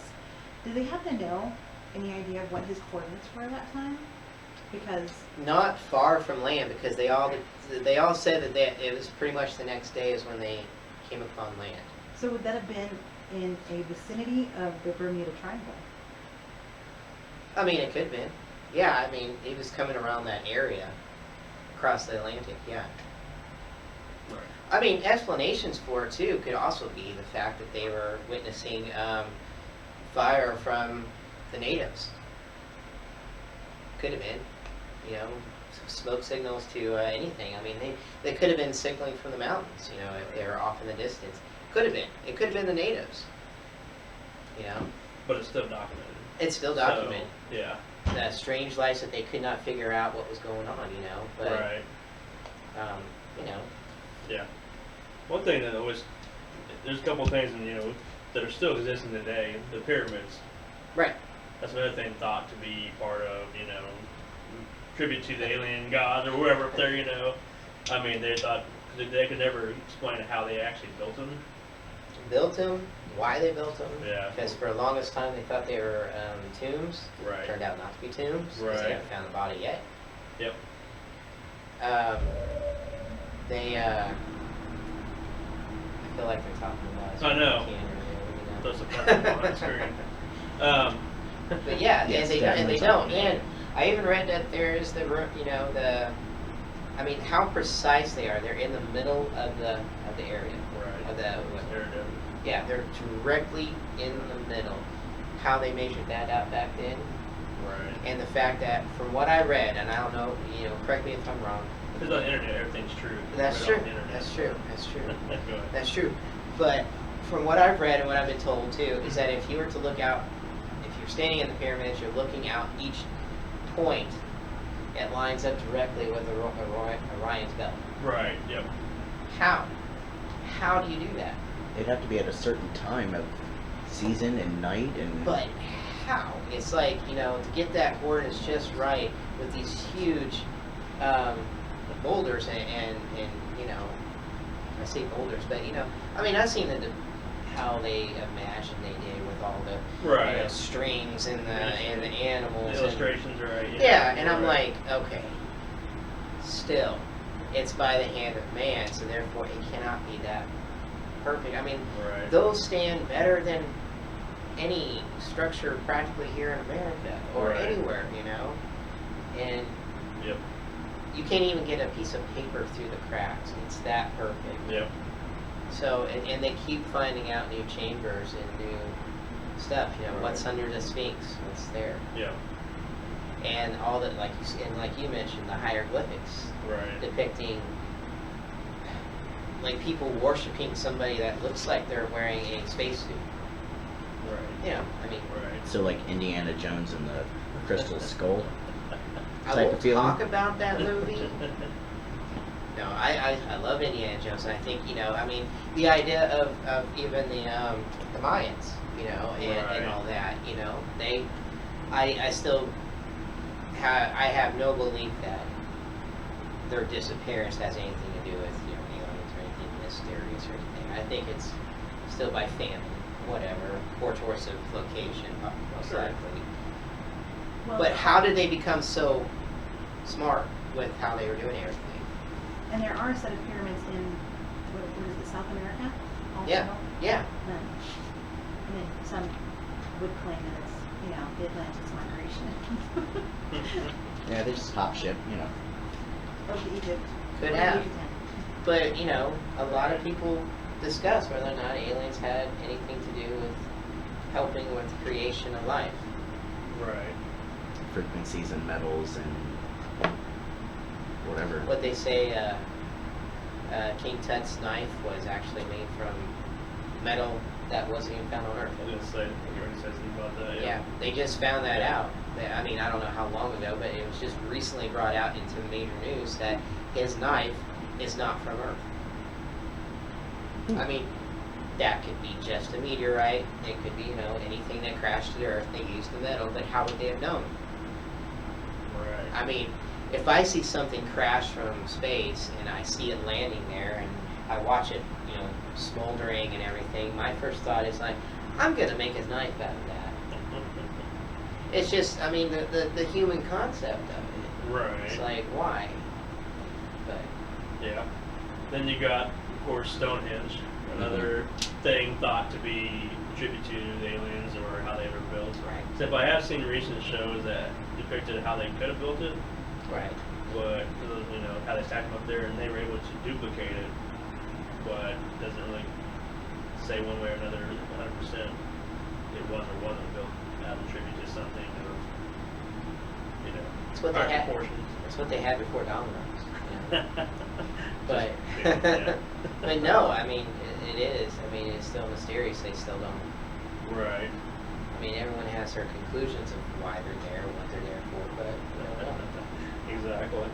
do they happen to know any idea of what his coordinates were at that time? Because,
Not far from land, because they all said that it was pretty much the next day is when they came upon land.
so would that have been in a vicinity of the Bermuda Triangle?
I mean, it could have been. Yeah, I mean, he was coming around that area across the Atlantic. Yeah.
Right.
I mean, explanations for it too could also be the fact that they were witnessing fire from the natives. Could have been, smoke signals to anything. I mean, they could have been signaling from the mountains, if they were off in the distance. Could have been. It could have been the natives.
But it's still documented.
It's still documented.
So, yeah.
The strange lights that they could not figure out what was going on, But,
Right. Yeah. One thing that always, there's a couple of things, that are still existing today. The pyramids.
Right.
That's another thing thought to be part of, tribute to the alien gods or whoever up there, I mean, they thought they could never explain how they actually built them.
Built them, why they built them.
Yeah.
Because for the longest time they thought they were tombs.
Right.
Turned out not to be tombs. 'Cause
Right.
They haven't found the body yet.
Yep.
They, I feel like they're talking about us.
I know.
Can't really,
Throw some fun up on the screen.
But yeah,
Yes,
and
definitely
they don't.
something.
And I even read that there's I mean, how precise they are. They're in the middle of the area.
Right.
Of the,
There it is.
yeah, they're directly in the middle. How they measured that out back then,
Right.
and the fact that from what I read, and I don't know, correct me if I'm wrong.
Because on the internet, everything's true.
That's
Right
true.
on the internet.
That's true. That's true.
Go ahead.
That's true. But from what I've read and what I've been told too, is that if you were to look out, if you're standing in the pyramids, you're looking out each point, it lines up directly with Orion's belt.
Right. Yep.
How? How do you do that?
It'd have to be at a certain time of season and night and.
But how? It's like, to get that coordinates just right with these huge boulders and I say boulders, but I mean, I've seen how they imagine they did with all the
Right.
strings and the animals.
The illustrations, right?
Yeah, and I'm
right.
like, okay, still, it's by the hand of man, so therefore it cannot be that perfect. I mean,
Right.
those stand better than any structure practically here in America or
Right.
anywhere, and
Yep.
you can't even get a piece of paper through the cracks. It's that perfect.
Yep.
So, and they keep finding out new chambers and new stuff. What's
Right.
under the Sphinx? What's there?
Yeah.
And all that, like you mentioned, the hieroglyphics
Right.
depicting like people worshiping somebody that looks like they're wearing a spacesuit.
Right.
I mean,
Right.
So like Indiana Jones and the Crystal Skull.
I
Type
will
of feeling?
talk about that movie. No, I love Indiana Jones, and I think I mean the idea of even the Mayans, and
Right.
all that, they, I still I have no belief that their disappearance has anything to do with aliens or anything mysterious or anything. I think it's still by family, whatever, or towards a location, most
Sure.
likely.
Well,
But how did they become so smart with how they were doing everything?
and there are a set of pyramids in, what is it, South America? Also?
Yeah.
And then some would claim that it's, the Atlantis migration.
Yeah, they just hop ship,
Of Egypt.
Could
Or
have.
Yucatan.
But, a lot of people discuss whether or not aliens had anything to do with helping with the creation of life.
Right.
frequencies and metals and whatever.
What they say, King Tut's knife was actually made from metal that wasn't even found on Earth.
I didn't say. You already said something about that.
Yeah, they just found that out. I mean, I don't know how long ago, but it was just recently brought out into major news that his knife is not from Earth. I mean, that could be just a meteorite. It could be, anything that crashed to the Earth. They used the metal, but how would they have known?
Right.
I mean, if I see something crash from space and I see it landing there and I watch it, smoldering and everything, my first thought is like, I'm gonna make a knife out of that. It's just, I mean, the human concept of it.
Right.
It's like, why? But
Yeah. Then you got, of course, Stonehenge, another thing thought to be attributed to the aliens or how they were built.
right,
Except I have seen recent shows that depicted how they could have built it,
right.
but how they stacked them up there, and they were able to duplicate it, but it doesn't really say one way or another 100% it was or wasn't built out of tribute to something of
It's what they
high
had.
proportions.
It's what they had before Domino's. But
Yeah.
but no, I mean it is. I mean it's still mysterious. They still don't.
Right.
I mean everyone has their conclusions of why they're there, what they're there for, but
Exactly.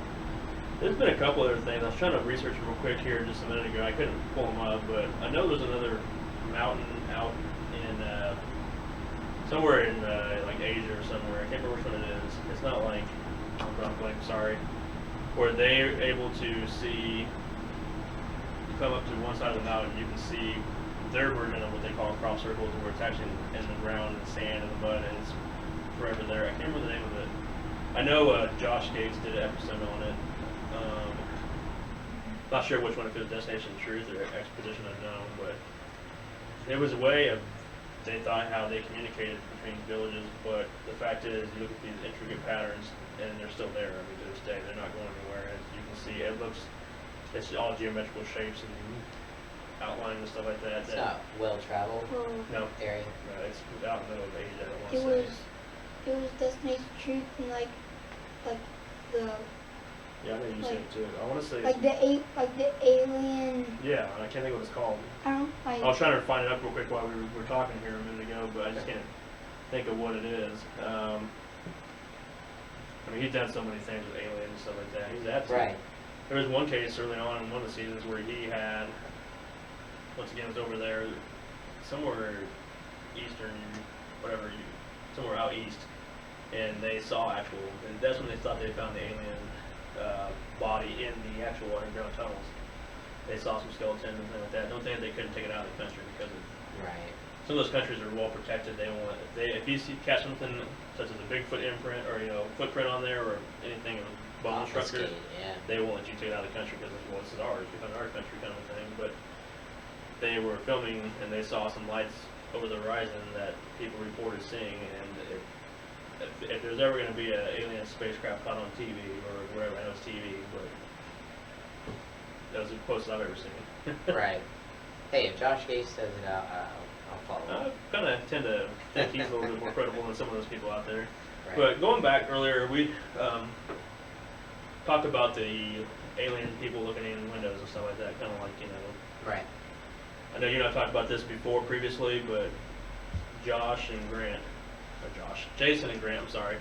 There's been a couple other things. I was trying to research them real quick here just a minute ago. I couldn't pull them up, but I know there's another mountain out in somewhere in like Asia or somewhere. I can't remember which one it is. It's not like I'm drawing a blank. Sorry. Where they're able to see. You come up to one side of the mountain, you can see their version of what they call crop circles, where it's actually in the ground, and the sand, and the mud, and it's forever there. I can't remember the name of it. I know Josh Gates did an episode on it. Not sure which one, if it was Destination Truth or Expedition Unknown, but it was a way of, they thought, how they communicated between villages, but the fact is, you look at these intricate patterns, and they're still there. I mean, to this day, they're not going anywhere. As you can see, it's all geometrical shapes and outline and stuff like that.
it's not well traveled
Well,
No,
area.
it's out in the middle of Asia, I want
it
to
was
say.
Destination Truth and like the
Yeah, I know you said it too. I want to say.
the alien.
Yeah, I can't think of what it's called.
I don't know.
I was trying to find it up real quick while we were talking here a minute ago, but I just can't think of what it is. I mean, he's done so many things with aliens and stuff like that. He's absolutely.
Right.
There was one case early on in one of the seasons where he had, once again, it was over there, somewhere eastern, whatever, somewhere out east, and they saw actual, and that's when they thought they found the alien body in the actual underground tunnels. They saw some skeletons and things like that. Don't think they couldn't take it out of the country because of
Right.
some of those countries are well protected. If you catch something such as a Bigfoot imprint or footprint on there or anything of bone structures,
Yeah.
they won't let you take it out of the country because this is ours, we found our country kind of a thing. But they were filming and they saw some lights over the horizon that people reported seeing, and if there's ever going to be an alien spacecraft caught on TV or wherever, I know it's TV, but that was the closest I've ever seen.
Right. Hey, if Josh Gates says it, I'll follow.
I kind of tend to think he's a little bit more credible than some of those people out there.
Right.
But going back earlier, we talked about the alien people looking in windows and stuff like that, kind of like,
Right.
I know you and I talked about this before previously, but Jason and Grant, I'm sorry.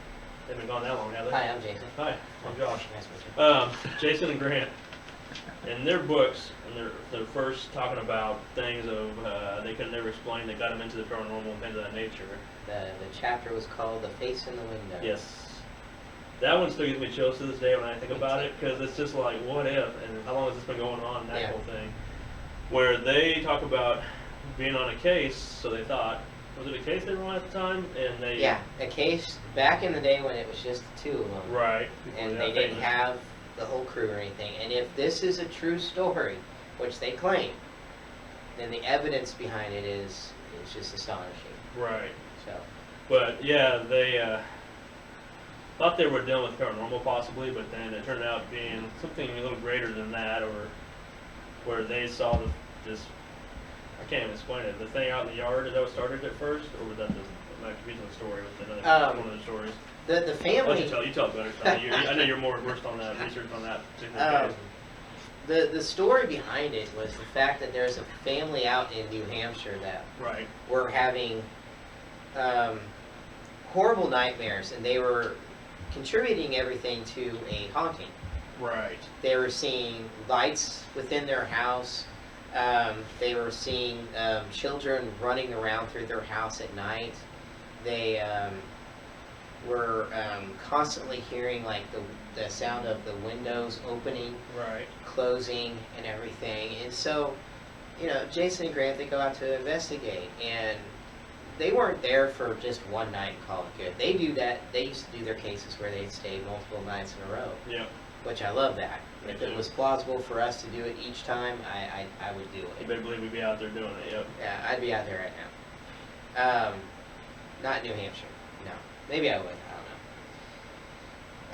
They've been gone that long, have they?
Hi, I'm Jason.
Hi, I'm Josh.
Nice to meet you.
Jason and Grant, in their books, and they're first talking about things of they could never explain that got them into the paranormal and things of that nature.
The chapter was called "The Face in the Window."
Yes. That one still gives me chills to this day when I think
Me
about
too.
it, because it's just like, what if, and how long has this been going on, that
Yeah.
whole thing. Where they talk about being on a case, so they thought, was it a case they were on at the time? And they
Yeah, a case back in the day when it was just the two of them.
Right. before
And
got
they didn't
famous.
have the whole crew or anything. And if this is a true story, which they claim, then the evidence behind it is just astonishing.
Right.
So,
But yeah, they thought they were dealing with paranormal possibly, but then it turned out being something a little greater than that, or where they saw this, I can't even explain it, the thing out in the yard, is that what started it first, or was that the confusing story with another one of the stories?
the
Why don't
family...
you tell it better, Tommy. I know you're more versed on that, research on that particular case.
The story behind it was the fact that there's a family out in New Hampshire that
Right.
were having horrible nightmares, and they were contributing everything to a haunting.
Right.
They were seeing lights within their house. They were seeing children running around through their house at night. They were constantly hearing like the sound of the windows opening,
Right.
closing, and everything. And so, Jason and Grant, they go out to investigate, and they weren't there for just one night and call it good. They do that. They used to do their cases where they'd stay multiple nights in a row,
Yep.
which I love that.
Me
If it
too.
was plausible for us to do it each time, I would do
You
it.
better believe we'd be out there doing it, yep.
Yeah, I'd be out there right now. Not New Hampshire. No. Maybe I would.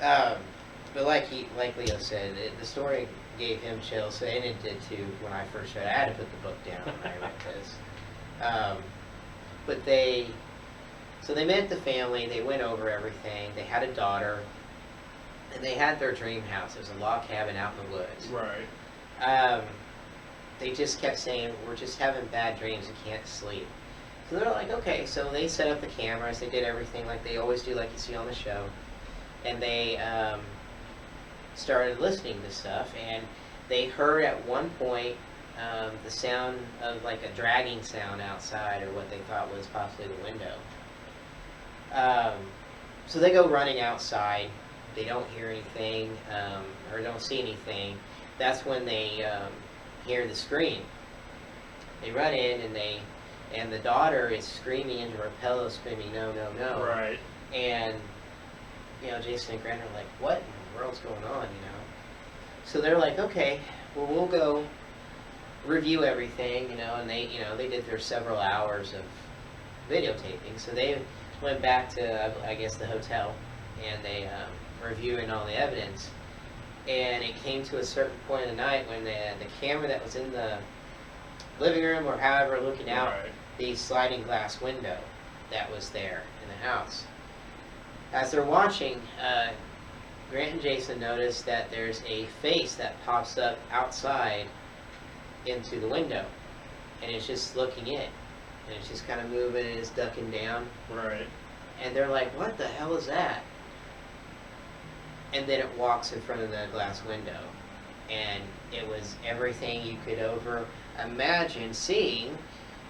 I don't know. But like Leo said, the story gave him chills, and it did too when I first read it. I had to put the book down when I read this. But they met the family. They went over everything. They had a daughter, and they had their dream house. It was a log cabin out in the woods.
Right.
They just kept saying, "We're just having bad dreams. We can't sleep." So they're like, okay. So they set up the cameras. They did everything like they always do, like you see on the show. And they started listening to stuff. And they heard at one point the sound of like a dragging sound outside, or what they thought was possibly the window. So they go running outside. They don't hear anything, or don't see anything. That's when they hear the scream. They run in, and the daughter is screaming into her pillow, screaming, "No, no, no!"
Right.
And Jason and Grant are like, "What in the world's going on?" So they're like, "Okay, well, we'll go review everything," and they did their several hours of videotaping. So they went back to, I guess, the hotel, and they reviewing all the evidence. And it came to a certain point in the night when the camera that was in the living room, or however looking out
Right.
the sliding glass window that was there in the house. As they're watching, Grant and Jason notice that there's a face that pops up outside into the window, and it's just looking in, and it's just kind of moving, and it's ducking down,
Right.
and they're like, "What the hell is that?" And then it walks in front of the glass window, and it was everything you could ever imagine seeing.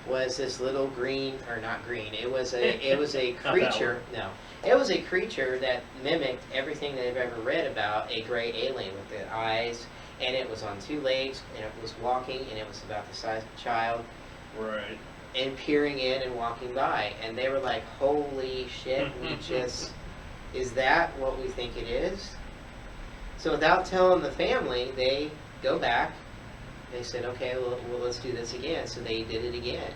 Was this little green, or not green? It was a
Not that
creature. No, it was a creature that mimicked everything they've ever read about a gray alien with the eyes, and it was on two legs, and it was walking, and it was about the size of a child.
Right.
and peering in and walking by, and they were like, holy shit, we just, is that what we think it is? So without telling the family, they go back, they said, okay, well let's do this again. So they did it again,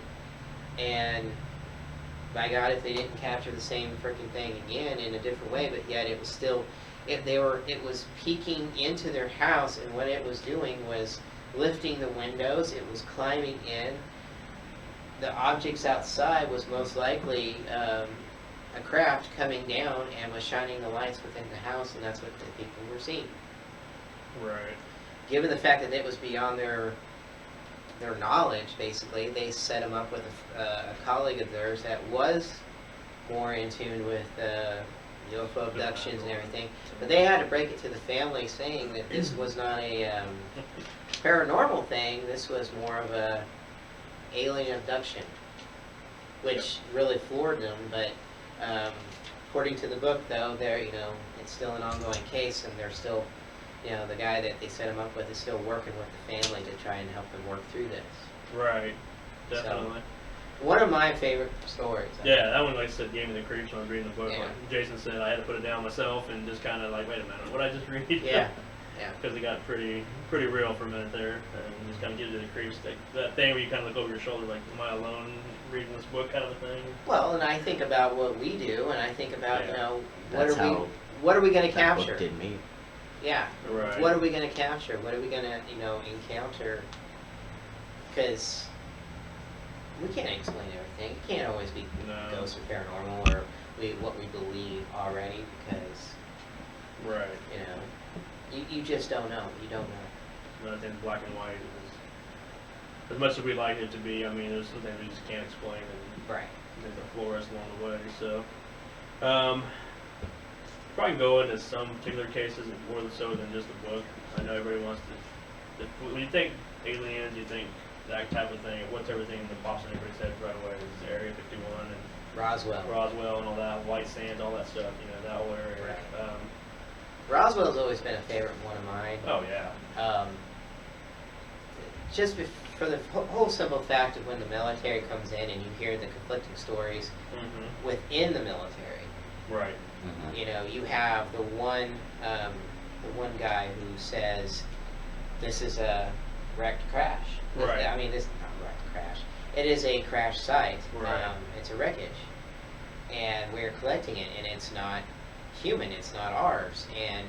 and by God, if they didn't capture the same freaking thing again in a different way, but yet it was still, it was peeking into their house, and what it was doing was lifting the windows, it was climbing in. The objects outside was most likely a craft coming down and was shining the lights within the house, and that's what the people were seeing.
Right.
Given the fact that it was beyond their knowledge, basically, they set them up with a colleague of theirs that was more in tune with UFO abductions and everything. But they had to break it to the family, saying that this was not a paranormal thing. This was more of a alien abduction, which really floored them. But according to the book, though, it's still an ongoing case, and they're still, the guy that they set him up with is still working with the family to try and help them work through this.
Right. Definitely.
So, one of my favorite stories.
Yeah, that one, like I said, gave me the creeps when I was reading the book.
Yeah.
Like Jason said, I had to put it down myself and just kind of like, wait a minute, what did I just read?
Yeah. Yeah.
Because it got pretty real for a minute there, and just kind of gives you the creeps. That thing where you kind of look over your shoulder, like, am I alone reading this book, kind of a thing.
Well, and I think about what we do, and I think about what
That's how
are we going to
that
capture?
book did me.
Yeah.
Right.
What are we going to capture? What are we going to encounter? Because we can't explain everything. It can't always be
No.
ghosts or paranormal or what we believe already, because
Right.
you just don't know. You don't know.
Nothing black and white is as much as we like it to be. I mean, there's some things we just can't explain, and
Right.
things that floor us along the way. So, probably go into some particular cases more so than just the book. I know everybody wants to. When you think aliens, you think that type of thing. What's everything that pops in everybody's head right away? Is Area 51 and
Roswell.
and all that, White Sands, all that stuff. That whole area.
Right. Roswell's always been a favorite one of mine.
Oh yeah.
Just for the whole simple fact of when the military comes in and you hear the conflicting stories
Mm-hmm.
within the military.
Right.
You have the one guy who says this is a wrecked crash.
Right.
I mean, this is not a wrecked crash. It is a crash site.
Right.
It's a wreckage, and we're collecting it, and it's not human. It's not ours. And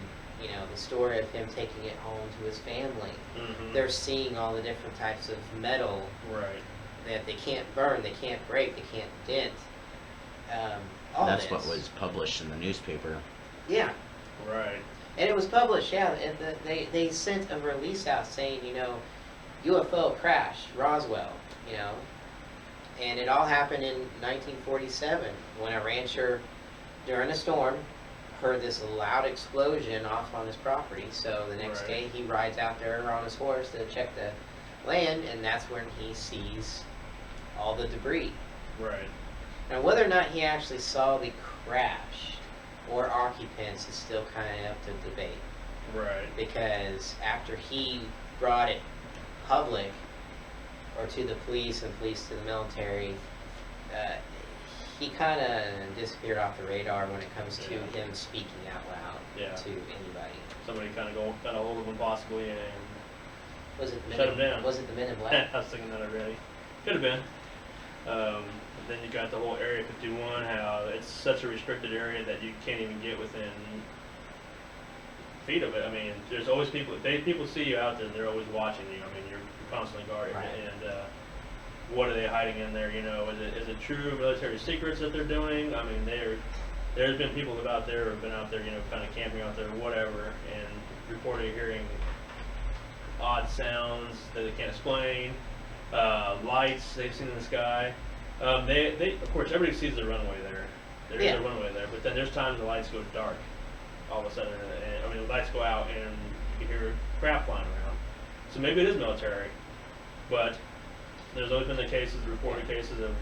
the story of him taking it home to his family.
Mm-hmm.
They're seeing all the different types of metal
Right.
that they can't burn, they can't break, they can't dent. All
That's
this.
what was published in the newspaper.
Yeah,
Right.
and it was published. Yeah, and they sent a release out saying, UFO crash, Roswell. And it all happened in 1947 when a rancher, during a storm, heard this loud explosion off on his property. So the next
Right.
day he rides out there on his horse to check the land, and that's when he sees all the debris.
Right.
Now, whether or not he actually saw the crash or occupants is still kind of up to debate,
Right.
because after he brought it public, or to the police and police to the military, he kind of disappeared off the radar when it comes to
Yeah.
him speaking out loud
Yeah.
to anybody.
Somebody kind of got a hold of him possibly and
Was it the
Shut him down.
Was it the Men in Black?
I was thinking that already. Could have been. But then you got the whole Area 51, how it's such a restricted area that you can't even get within feet of it. I mean, there's always people. People see you out there. They're always watching you. I mean, you're constantly guarded.
Right.
And what are they hiding in there? Is it true military secrets that they're doing? I mean, there's been people out there who've been out there, kind of camping out there, whatever, and reported hearing odd sounds that they can't explain, lights they've seen in the sky. They of course everybody sees the runway there. There's
Yeah.
a runway there, but then there's times the lights go dark all of a sudden, and the lights go out and you can hear crap flying around. So maybe it is military, but there's always been reported cases of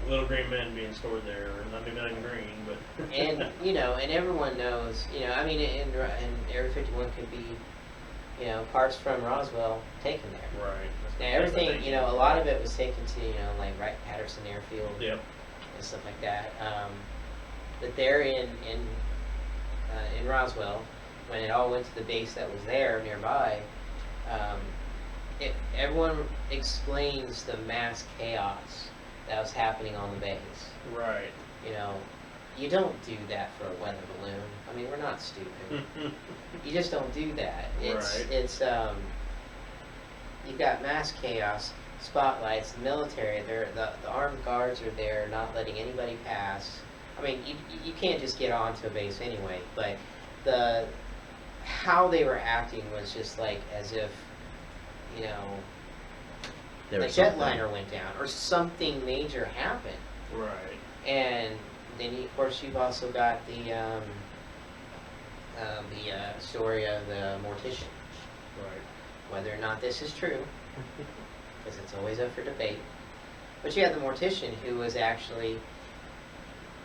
little green men being stored there, or not even green, but
And and everyone knows, I mean, and Area 51 could be parts from Roswell taken there.
Right.
Now everything, a lot of it was taken to, like Wright-Patterson Airfield
Yep.
and stuff like that. But there in Roswell, when it all went to the base that was there nearby, everyone explains the mass chaos that was happening on the base.
Right.
You don't do that for a weather balloon. I mean, we're not stupid. You just don't do that. It's you've got mass chaos, spotlights, the military. The armed guards are there, not letting anybody pass. I mean, you can't just get onto a base anyway. But how they were acting was just like as if,
There
the
was something-
jetliner went down or something major happened.
Right.
And then, of course, you've also got the story of the mortician.
Right.
Whether or not this is true, because it's always up for debate. But you have the mortician who was actually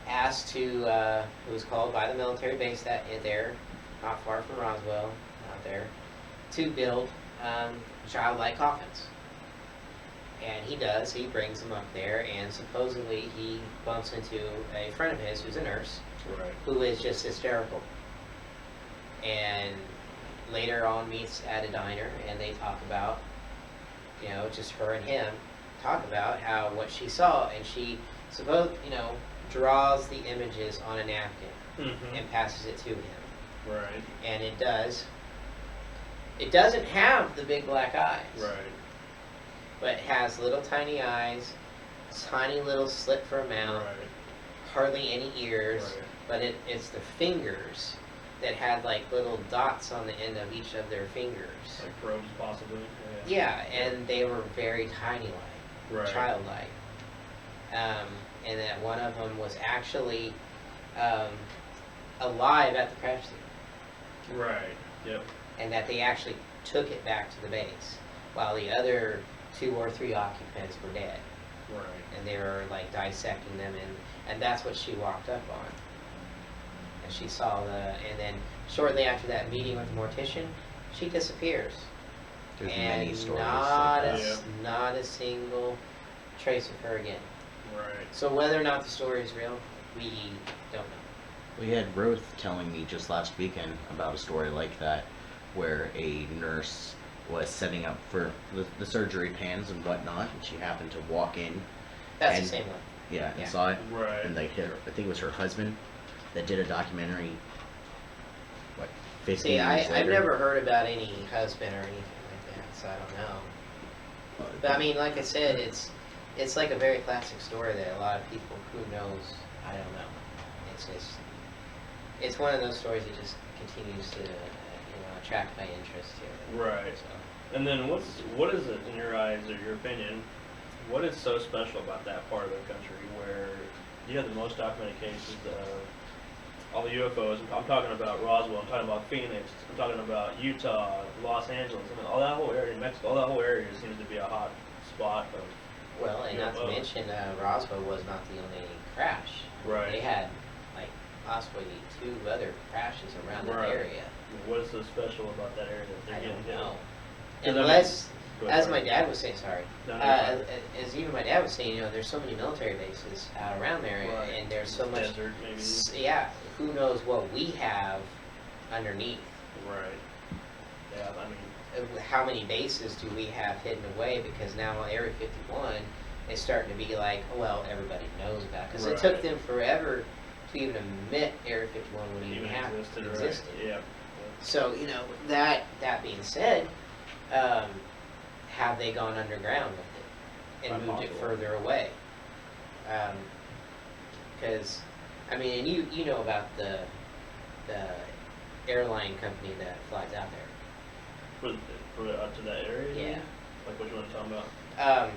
asked to, who was called by the military base that there, not far from Roswell, out there, to build childlike coffins. And he does. He brings them up there, and supposedly he bumps into a friend of his who's a nurse,
Right.
who is just hysterical. And later on meets at a diner, and they talk about, just her and him talk about what she saw, and she draws the images on a napkin
Mm-hmm.
and passes it to him.
Right.
And it doesn't have the big black eyes.
Right.
But it has little tiny eyes, tiny little slit for a mouth,
Right.
hardly any ears,
Right.
but it's the fingers that had like little dots on the end of each of their fingers.
Like probes, possibly.
Yeah, and they were very tiny like,
Right.
childlike. And that one of them was actually alive at the crash scene.
Right. Yep.
And that they actually took it back to the base, while the other 2 or 3 occupants were dead.
Right.
And they were like dissecting them, and that's what she walked up on. And she saw and then shortly after that meeting with the mortician, she disappears.
There's
and
many stories
not
like
a,
that.
not a single trace of her again.
Right.
So whether or not the story is real, we don't know.
We had Roth telling me just last weekend about a story like that, where a nurse was setting up for the surgery pans and whatnot, and she happened to walk in.
That's
and,
the same one.
Yeah, and
Yeah.
saw it.
Right.
And they hit her. I think it was her husband that did a documentary. What? 15
See,
years
I've
later.
never heard about any husband or anything like that, so I don't know. But I mean, like I said, it's like a very classic story that a lot of people, who knows, I don't know. It's one of those stories that just continues to, attract my interest here.
Right.
So,
And then what is it in your eyes or your opinion? What is so special about that part of the country where you have the most documented cases of all the UFOs? I'm talking about Roswell. I'm talking about Phoenix. I'm talking about Utah, Los Angeles. I mean, all that whole area, Mexico. All that whole area seems to be a hot spot of.
well, and not to
UFOs.
mention, Roswell was not the only crash.
Right.
They had, like, possibly 2 other crashes around that
Right.
area.
What is so special about that area that they're
I
getting
don't
hit?
know.
'Cause I mean-
Unless,
Go ahead,
as my
sorry.
dad was saying, sorry,
No, no, you're fine.
as even my dad was saying, there's so many military bases out around there,
Right.
and there's so much,
Desert, maybe.
yeah, who knows what we have underneath.
Right. Yeah, I mean.
How many bases do we have hidden away? Because now Area 51 is starting to be like, well, everybody knows about it. Because it took
Right.
them forever to even admit Area 51 would even have
existed.
existed.
Right. Yeah.
So, that being said, have they gone underground with it and
Quite
moved it
possible.
further away? Because, I mean, and you know about the airline company that flies out there.
For up to that area?
Yeah.
Like what you want to talk about?
Oh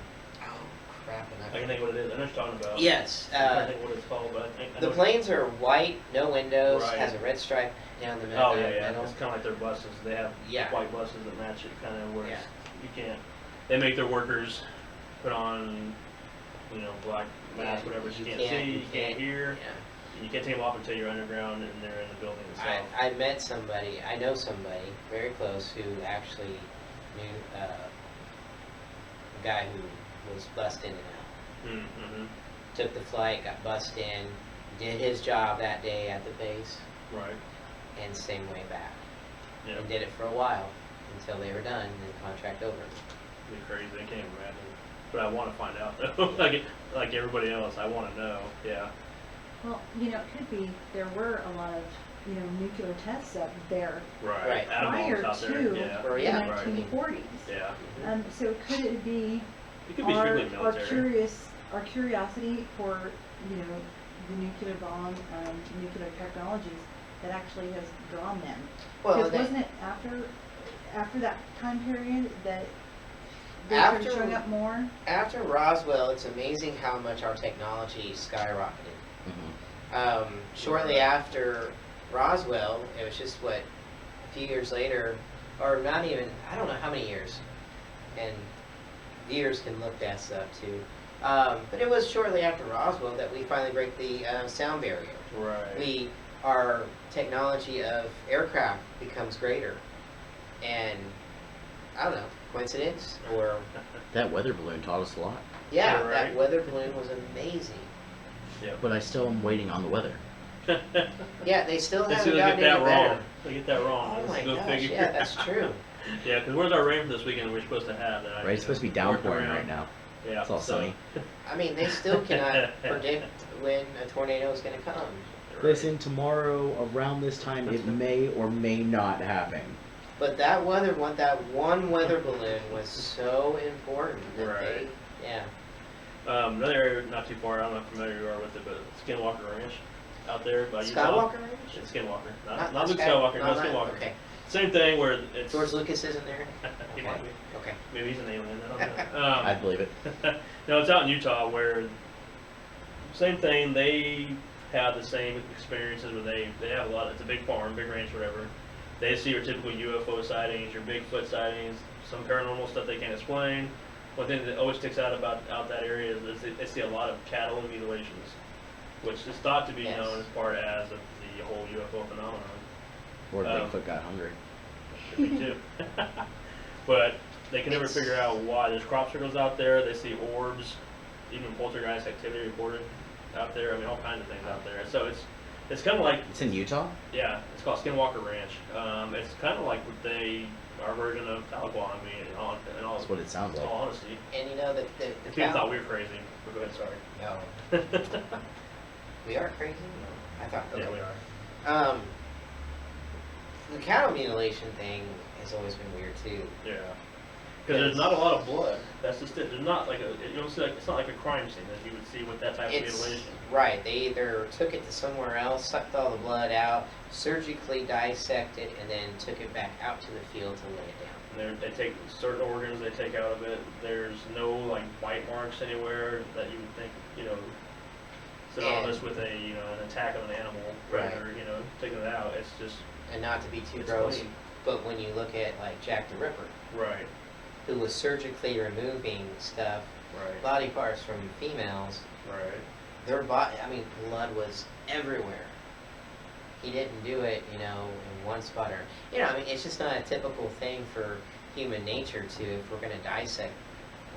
crap!
I can think what it is. I know what you're talking about.
Yes.
I can't think what it's called, but I
The
know
planes are white, no windows,
Right.
has a red stripe down the middle.
Oh yeah, yeah. It's kind of like their buses. They have
Yeah.
white buses that match it, kind of where
Yeah.
you can't. They make their workers put on, black masks, whatever, so you can't see, you can't hear.
Yeah.
You can't take them off until you're underground and they're in the building itself.
I met somebody, I know somebody very close who actually knew a guy who was bussed in and out.
Mm-hmm.
Took the flight, got bussed in, did his job that day at the base,
Right.
and same way back.
Yeah.
And did it for a while until they were done and the contract over.
Be crazy. I can't even imagine. But I want to find out though. like everybody else, I want to know. Yeah.
Well, it could be, there were a lot of, nuclear tests up there
Right. Atom
prior
bombs out there.
to
Yeah.
Or,
the
yeah,
right.
1940s.
Yeah.
So could it be
It could be
our,
strictly
our
military.
our curiosity for, the nuclear bomb, nuclear technologies that actually has drawn them?
Well,
Because
they-
wasn't it after that time period that they
After-
started showing up more?
After Roswell, it's amazing how much our technology skyrocketed. Shortly after Roswell, it was just a few years later, or not even, I don't know how many years, and viewers can look that up too. But it was shortly after Roswell that we finally break the sound barrier.
Right.
Our technology of aircraft becomes greater, and I don't know, coincidence or
That weather balloon taught us a lot.
yeah,
Right.
that weather balloon was amazing.
Yeah.
But I still am waiting on the weather.
Yeah, they still
They
haven't
still
gotten
get that
any better.
wrong. They get that wrong.
Oh
Let's
my
go
gosh,
figure.
yeah, that's true.
Yeah, because where's our rain for this weekend we're supposed to have? That
Right? It's supposed to be downpouring right now.
Yeah.
It's all
so-
sunny.
I mean, they still cannot predict when a tornado is going to come.
Listen, tomorrow around this time, it may or may not happen.
But that one weather balloon was so important that
Right.
yeah.
Another area not too far, I don't know how familiar you are with it, but Skinwalker Ranch out there by Utah.
Skywalker Ranch?
It's Skinwalker.
Not
Not Luke
Sky-
Skywalker,
no,
no,
not-
Skinwalker.
Okay.
Same thing where it's...
George Lucas isn't there?
He might be.
Okay.
Maybe he's an alien, I don't know.
I'd believe it.
No, it's out in Utah where same thing. They have the same experiences where they have a lot. It's a big farm, big ranch, whatever. They see your typical UFO sightings, your Bigfoot sightings, some paranormal stuff they can't explain. One thing that always sticks out that area is they see a lot of cattle mutilations, which is thought to be
Yes.
known as part as of the whole UFO phenomenon.
Or Bigfoot got hungry.
Could be too. But they can never figure out why. There's crop circles out there. They see orbs, even poltergeist activity reported out there. I mean, all kinds of things out there. So it's kind of like,
It's in Utah?
yeah, it's called Skinwalker Ranch. It's kind of like our version of Tahlequah. I mean, in all
That's what it sounds like.
honesty.
And you know that the
People
cow-
thought we were crazy. But go ahead, sorry.
No. We are crazy? No. I thought
Yeah,
okay.
we are.
The cattle mutilation thing has always been weird too.
Yeah. Because there's not a lot of blood. That's just it. There's not like you don't see it's not like a crime scene that you would see with that type of
It's
mutilation.
right. They either took it to somewhere else, sucked all the blood out, surgically dissected, and then took it back out to the field to lay it down.
And they take certain organs they take out of it. There's no like bite marks anywhere that you would think synonymous with an attack of an animal predator.
Right.
Taking it out. It's just
And not to be too
It's
gross,
clean.
but when you look at like Jack the Ripper,
right,
who was surgically removing stuff,
right,
body parts from females,
right.
their body, blood was everywhere. He didn't do it, in one spot or, it's just not a typical thing for human nature to, if we're going to dissect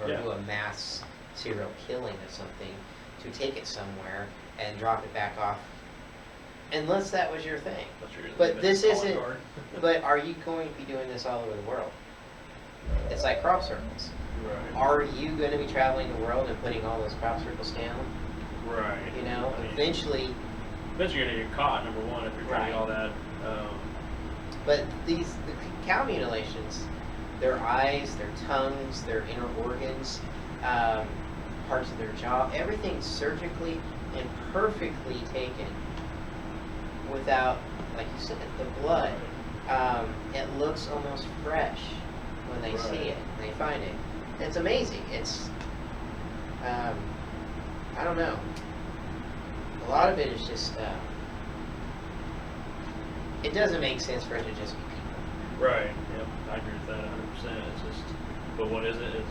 or
Yeah.
do a mass serial killing of something, to take it somewhere and drop it back off. Unless that was your thing.
That's your-
But this
calling
isn't,
card.
but are you going to be doing this all over the world? It's like crop circles.
Right.
Are you going to be traveling the world and putting all those crop circles down?
Right. I mean,
Eventually,
Eventually you're gonna get caught, number one, if you're trying to get all that.
but the cow mutilations, their eyes, their tongues, their inner organs, parts of their jaw, everything's surgically and perfectly taken without, like you said, the blood. It looks almost fresh when they see
Right.
it, and they find it. It's amazing. It's, I don't know. A lot of it is just, it doesn't make sense for it to just be people.
Right. Yep. I agree with that 100%. It's just, but what is it? It's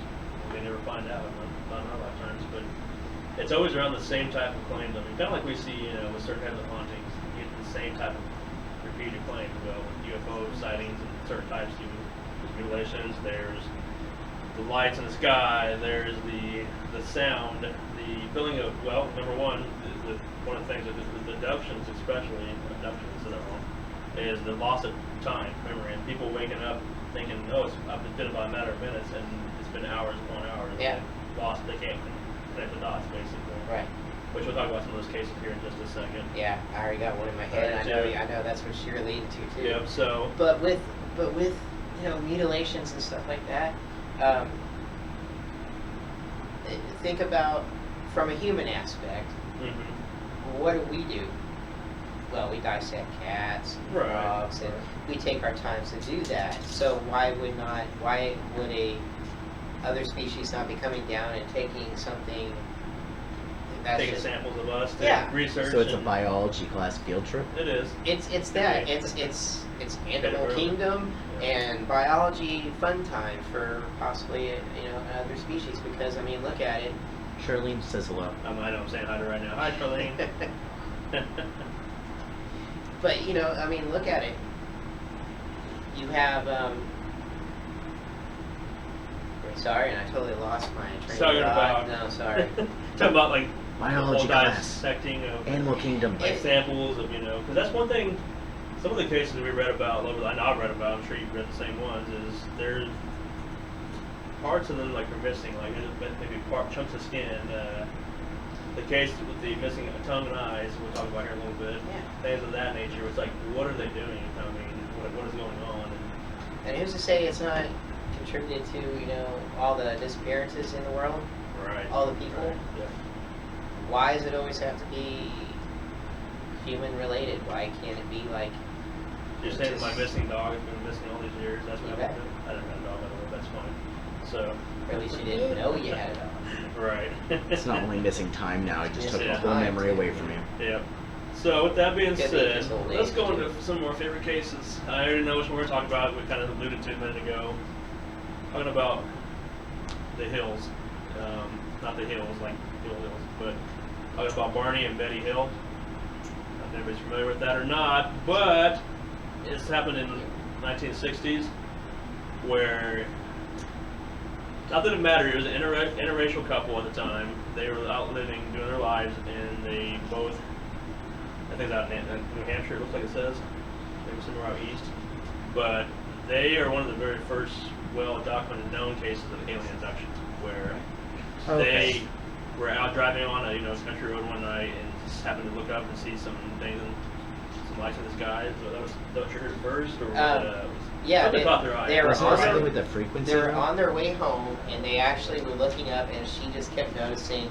we never find out. Not in our lifetimes, but it's always around the same type of claims. I mean, kind of like we see, you know, with certain types of hauntings, you get the same type of repeated claims. Well, with UFO sightings and certain types of mutilations, there's the lights in the sky, there's the sound, the feeling of, well, number one, one of the things with abductions, especially abductions, so they're wrong, is the loss of time, memory, and people waking up thinking, oh, it's been about a matter of minutes, and it's been hours upon hours.
Yeah.
Lost, they can't connect the dots, basically.
Right.
Which we'll talk about some of those cases here in just a second.
Yeah, I already got one in my head.
Right,
I know that's what you're leading to too.
Yep. So.
But with you know, mutilations and stuff like that, think about from a human aspect.
Mm-hmm.
What do we do? Well, we dissect cats and
Right,
dogs, and
right.
we take our time to do that. So why would a other species not be coming down and taking something that's
Taking
just,
samples of us to
Yeah.
research.
So it's a
and-
biology class field trip?
It is.
it's that
Okay.
it's animal
really.
kingdom
Yeah.
and biology fun time for possibly you know another species, because I mean look at it.
Charlene says hello.
I know I'm saying hi to her right now. Hi, Charlene.
But you know, I mean, look at it. You have sorry, and I totally lost my train
Talking
of thought.
about.
No, sorry.
Talking about like
Biology
the whole
class.
dissecting of
Animal Kingdom.
like samples of, you know, because that's one thing. Some of the cases we read about, I know I've read about, I'm sure you've read the same ones, is there's parts of them like are missing, like maybe chunks of skin. The case with the missing tongue and eyes, we'll talk about here in a little bit.
Yeah.
Things of that nature. It's like, what are they doing? I mean, what is going on?
And who's to say it's not contributed to you know all the disappearances in the world,
Right.
all the people?
Right. Yeah.
Why does it always have to be human related? Why can't it be like?
You're saying that my missing dog has been missing all these years. That's what
You
happened.
bet.
I didn't have a dog, by the way. That's fine. So,
Or at least you didn't know you had it all.
right.
It's not only missing time now, it just took
Yeah.
the whole memory away from you.
Yep. So with that being
Could be
said,
just old
let's
age,
go
too.
into some more favorite cases. I already know which one we're talking about. We kind of alluded to a minute ago. Talking about the hills. Not the hills, like Hill Hills, but talking about Barney and Betty Hill. I don't know if anybody's familiar with that or not, but it's happened in 1960s where not that it mattered. It was an interracial couple at the time. They were out living, doing their lives, and they both, I think it's out in New Hampshire, it looks like it says, maybe somewhere out east. But they are one of the very first well-documented known cases of alien abductions, where they were out driving on a country road one night and just happened to look up and see some things, some lights in the sky. So that was what triggered it first, or
Yeah,
something caught their eye.
they were
Wasn't
on
it something
their,
with the frequency?
they were
though?
on their way home, and they actually were looking up, and she just kept noticing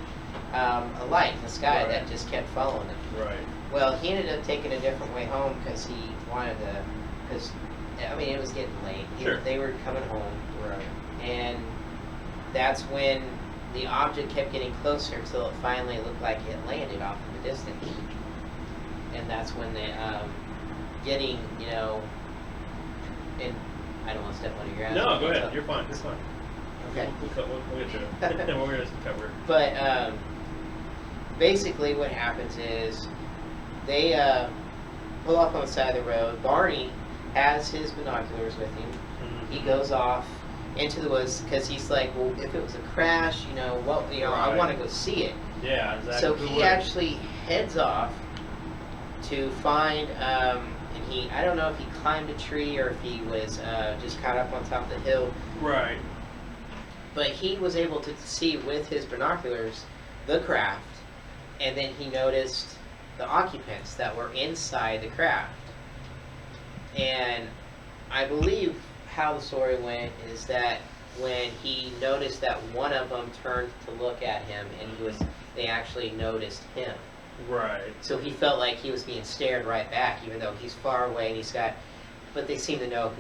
a light in the sky
Right.
that just kept following them.
Right.
Well, he ended up taking a different way home because he wanted to, because, I mean, it was getting late.
Sure.
They were coming home.
Right.
And that's when the object kept getting closer until it finally looked like it landed off in the distance. And that's when they, getting, and I don't want to step on your ass.
No, go ahead. You're fine. You're fine.
Okay.
We'll get you. And we're going to cover it.
But basically what happens is they pull off on the side of the road. Barney has his binoculars with him.
Mhm.
He goes off into the woods because he's like, well, if it was a crash, I
Right.
want to go see it.
Yeah, exactly.
So
Who
he
would?
actually heads off to find, and I don't know if he climbed a tree or if he was just caught up on top of the hill,
Right.
but he was able to see with his binoculars the craft, and then he noticed the occupants that were inside the craft. And I believe how the story went is that when he noticed that one of them turned to look at him, and they actually noticed him.
Right.
So he felt like he was being stared right back, even though he's far away and but they seem to know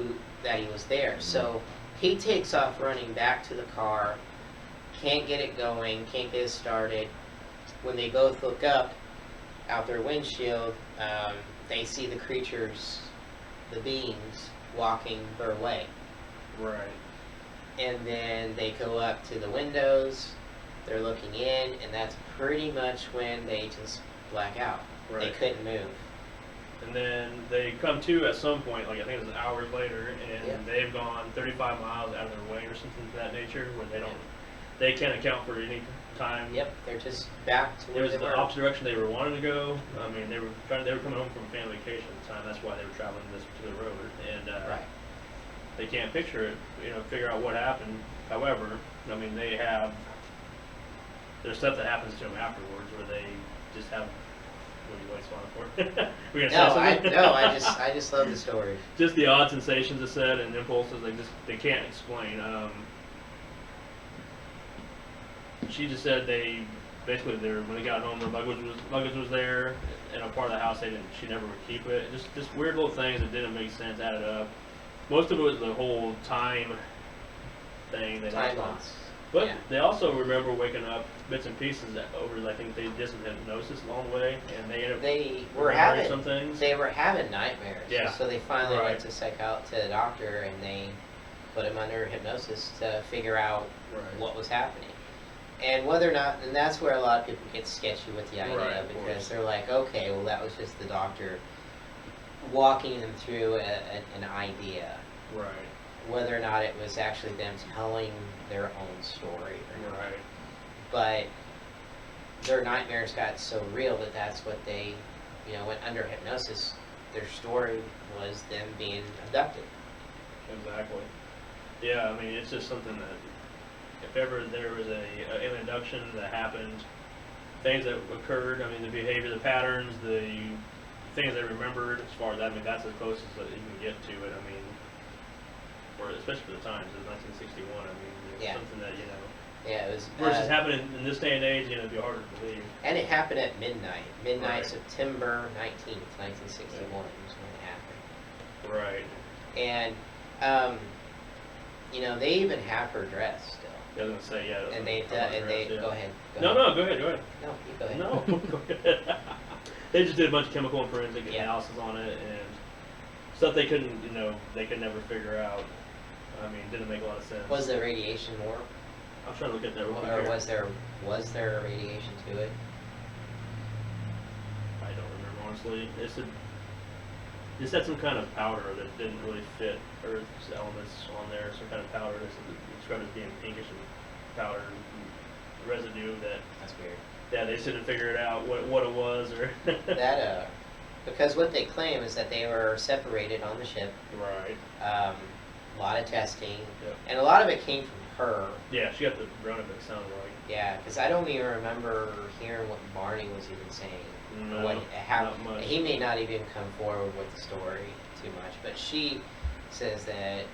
that he was there. So he takes off running back to the car, can't get it going, can't get it started. When they both look up out their windshield, they see the creatures, the beings, walking their way.
Right.
And then they go up to the windows, they're looking in, and that's pretty much when they just black out. They
Right.
couldn't move.
And then they come to at some point, like I think it was hours later, and
Yeah.
they've gone 35 miles out of their way or something of that nature, where they can't account for any time.
Yep, they're just back to
It
where
was
they
the
were.
opposite direction they were wanting to go. I mean, they were coming home from a family vacation at the time. That's why they were traveling this particular road, and
Right.
they can't picture it, figure out what happened. However, I mean, there's stuff that happens to them afterwards where they just have. What are you like smiling for? We're gonna say something?
I just love the story.
Just the odd sensations it said and impulses they can't explain. She just said when they got home, their luggage was there in a part of the house she never would keep it. Just weird little things that didn't make sense added up. Most of it was the whole time thing.
Time loss.
But
Yeah.
they also remember waking up bits and pieces over. I think they did some hypnosis along the way, and they ended up
They were
remembering
having
some things.
They were having nightmares.
Yeah.
So they finally
Right.
went to the doctor, and they put him under hypnosis to figure out
Right.
what was happening. And whether or not, and that's where a lot of people get sketchy with the idea,
Right, of
because
course.
they're like, okay, well, that was just the doctor walking them through an idea.
Right.
Whether or not it was actually them telling their own story or not.
Right.
But their nightmares got so real that's what they, went under hypnosis. Their story was them being abducted.
Exactly. Yeah, I mean, it's just something that if ever there was a alien abduction that happened, things that occurred, I mean, the behavior, the patterns, the things they remembered, as far as that, I mean, that's as close as that you can get to it. I mean, especially for the times, it was 1961. I mean, it's
Yeah.
something that,
Yeah, it was.
versus happening in this day and age, it'd be harder to believe.
And it happened at midnight.
Right.
September 19th, 1961 is when it happened.
Right.
And, they even have her dressed still.
I was gonna say, yeah.
And they,
yeah.
go ahead.
No, go ahead.
No, you go ahead.
No, go ahead. They just did a bunch of chemical and forensic
Yeah.
analysis on it and stuff they couldn't, they could never figure out. I mean, didn't make a lot of sense.
Was the radiation more?
I'm trying to look at that real quick
Or
here.
was there radiation to it?
I don't remember honestly. It said some kind of powder that didn't really fit Earth's elements on there. Some kind of powder that's described as being pinkish and powder and residue that.
That's weird.
Yeah, they couldn't figure it out what it was or.
That because what they claim is that they were separated on the ship.
Right.
A lot of testing,
Yep.
and a lot of it came from her.
Yeah, she got the brunt of it. Sounded like.
Yeah, because I don't even remember hearing what Barney was even saying.
No,
How
not much.
he may not even come forward with the story too much, but she says that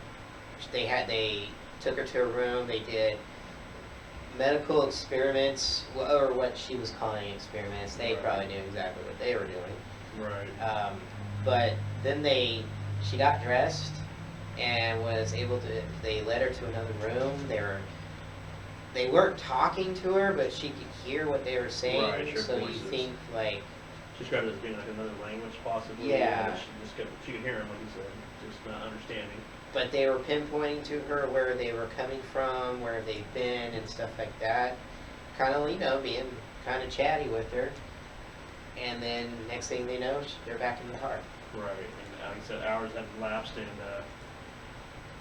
they took her to a room. They did medical experiments, or what she was calling experiments. They
Right.
probably knew exactly what they were doing.
Right.
But then she got dressed and was able to. They led her to another room. They weren't talking to her, but she could hear what they were saying.
Right, sure,
so you
voices.
think like,
She described it as being like another language, possibly.
Yeah.
But she could hear him, like you said, just not understanding.
but they were pinpointing to her where they were coming from, where they've been, and stuff like that. Kind of, being kind of chatty with her. And then next thing they know, they're back in the park.
Right. And like I said, hours had elapsed and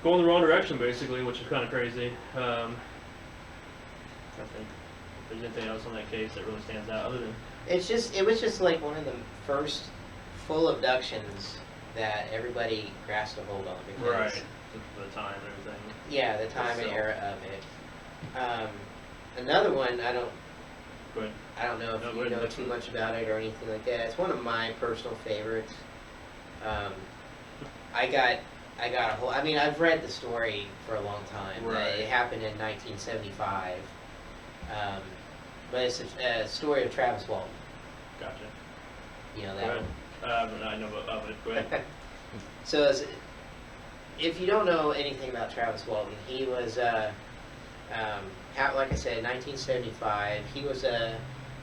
going the wrong direction, basically, which is kind of crazy. I think if there's anything else on that case that really stands out, other than
It was just like one of the first full abductions that everybody grasped a hold on. Because,
the time and everything.
Yeah, the time and
So-
era of it. Another one, I don't know if
No, go
you
ahead,
know
next
too
one.
much about it or anything like that. It's one of my personal favorites. I got a whole. I mean, I've read the story for a long time.
Right.
It happened in 1975. But it's a story of Travis Walton.
Gotcha.
You know
Go
that
ahead.
one.
I know of it. Go ahead.
So, if you don't know anything about Travis Walton, he was, like I said, in 1975, he was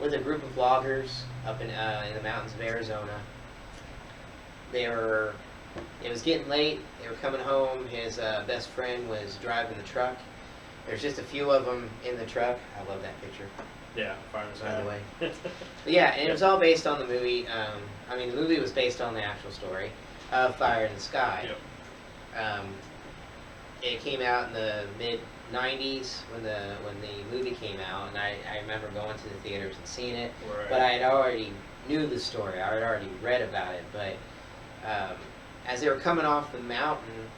with a group of loggers up in the mountains of Arizona. It was getting late. They were coming home. His best friend was driving the truck, There's just a few of them in the truck. I love that picture,
Yeah, Fire in the Sky.
by the way. But yeah, and it was all based on the movie. I mean, the movie was based on the actual story of Fire in the Sky.
Yep.
It came out in the mid '90s when the movie came out, and I remember going to the theaters and seeing it.
Right.
But I had already knew the story. I had already read about it. But as they were coming off the mountain,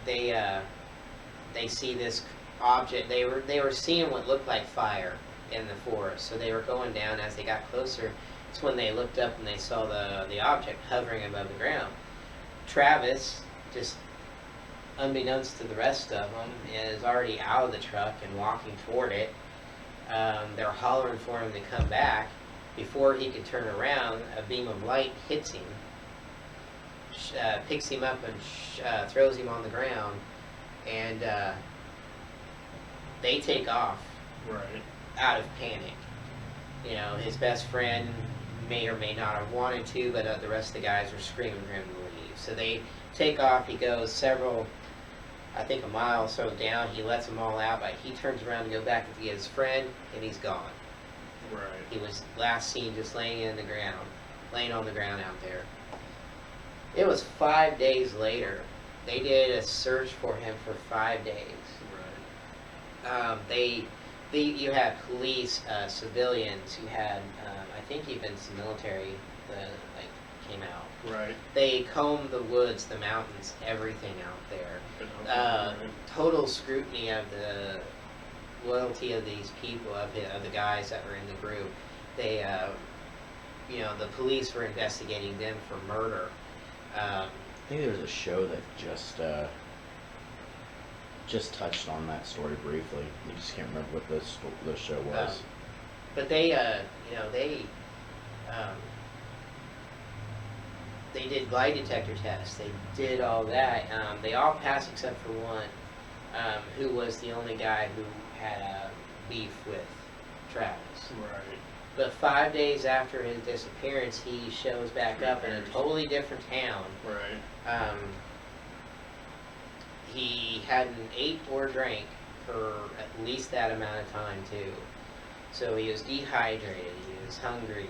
they see this object. They were seeing what looked like fire in the forest. So they were going down. As they got closer, it's when they looked up and they saw the object hovering above the ground. Travis, just unbeknownst to the rest of them, is already out of the truck and walking toward it. They're hollering for him to come back. Before he could turn around, a beam of light hits him, picks him up and throws him on the ground, and they take off
Right.
out of panic. You know, his best friend may or may not have wanted to, but the rest of the guys were screaming for him to leave. So they take off. He goes I think a mile or so down. He lets them all out, but he turns around to go back to get his friend, and he's gone.
Right.
He was last seen just laying on the ground out there. It was 5 days later. They did a search for him for 5 days.
Right.
You had police, civilians. You had, I think, even some military that came out.
Right.
They combed the woods, the mountains, everything out there.
Right.
Total scrutiny of the loyalty of these people, of the guys that were in the group. They, the police were investigating them for murder.
I think there was a show that just touched on that story briefly. You just can't remember what the show was.
But they did lie detector tests. They did all that. They all passed except for one, who was the only guy who had a beef with Travis.
Right.
But 5 days after his disappearance, he shows back up in a totally different town.
Right.
He hadn't ate or drank for at least that amount of time too. So he was dehydrated, he was hungry,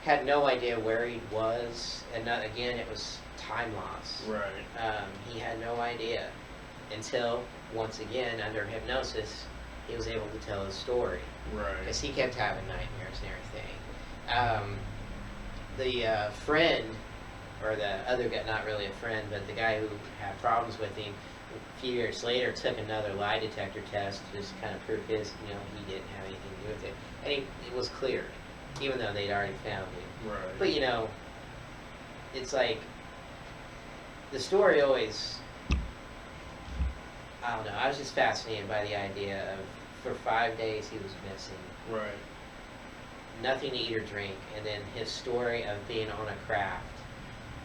had no idea where he was, and again, it was time loss.
Right.
He had no idea until, once again, under hypnosis, he was able to tell his story.
Right.
Because he kept having nightmares and everything. The friend, or the other guy, not really a friend, but the guy who had problems with him, a few years later took another lie detector test to just kind of prove he didn't have anything to do with it. And it was cleared, even though they'd already found him.
Right.
But it's like, the story always, I don't know, I was just fascinated by the idea of, for 5 days he was missing.
Right.
Nothing to eat or drink, and then his story of being on a craft.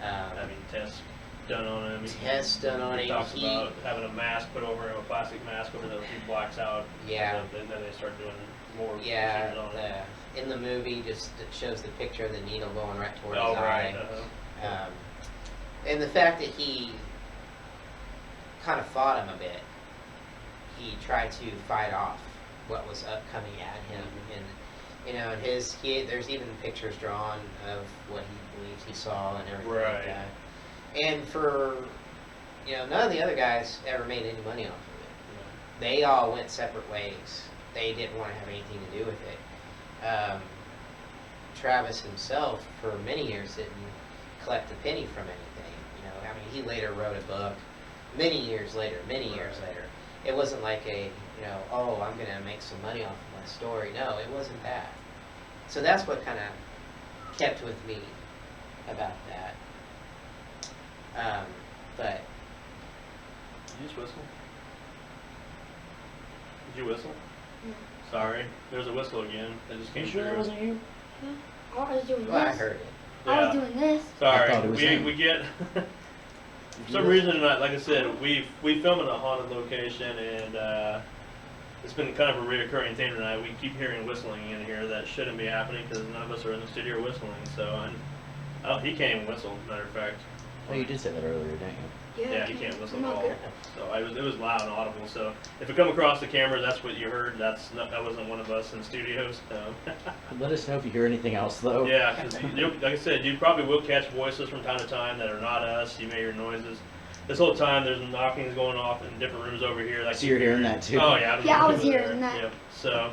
Having tests done on him.
Tests done on
He
him.
talks about having a mask put over him, a plastic mask over him, he blacks out.
Yeah.
And then they start doing more
Yeah,
procedures on him.
in the movie, just it shows the picture of the needle going right toward
Oh,
his
right.
eye. And the fact that he kind of fought him a bit. He tried to fight off what was coming at him, and and there's even pictures drawn of what he believes he saw and everything like
Right.
that. And for none of the other guys ever made any money off of it. They all went separate ways. They didn't want to have anything to do with it. Travis himself, for many years, didn't collect a penny from anything. He later wrote a book many years later. It wasn't like I'm going to make some money off of my story. No, it wasn't that. So that's what kind of kept with me about that. But
Did you just whistle? Did you whistle?
No.
Sorry. There's a whistle again. That just came
You sure
through.
that wasn't you?
Oh, I was doing this.
I heard it.
I was
Yeah.
doing this.
Sorry.
I thought it was him.
We get for some reason, like I said, we film in a haunted location, and it's been kind of a reoccurring theme tonight. We keep hearing whistling in here that shouldn't be happening because none of us are in the studio whistling. So, he can't even whistle. Matter of fact,
Oh, you did say that earlier, didn't you?
Yeah, you can't listen
I'm
at
not
all.
good.
So it was loud and audible. So if it come across the camera, that's what you heard. That wasn't one of us in studios. No.
Let us know if you hear anything else, though.
Yeah, because like I said, you probably will catch voices from time to time that are not us. You may hear noises. This whole time, there's knockings going off in different rooms over here. Like
So you're hearing that too?
Oh yeah.
Yeah, I was
over
hearing
there.
that.
Yep. So,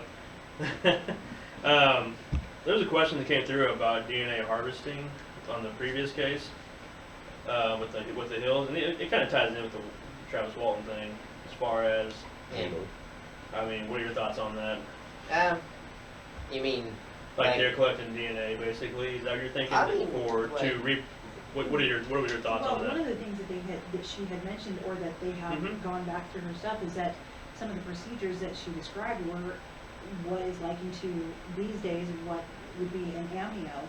there was a question that came through about DNA harvesting on the previous case with the hills, and it kind of ties in with the Travis Walton thing as far as.
Yeah.
I mean, what are your thoughts on that?
You mean
Like they're collecting DNA, basically. Is that what you're thinking?
I mean,
What were your thoughts
Well,
on that?
one of the things that she had mentioned, or that they have
Mhm.
gone back through her stuff, is that some of the procedures that she described were what is likened to these days what would be an amnio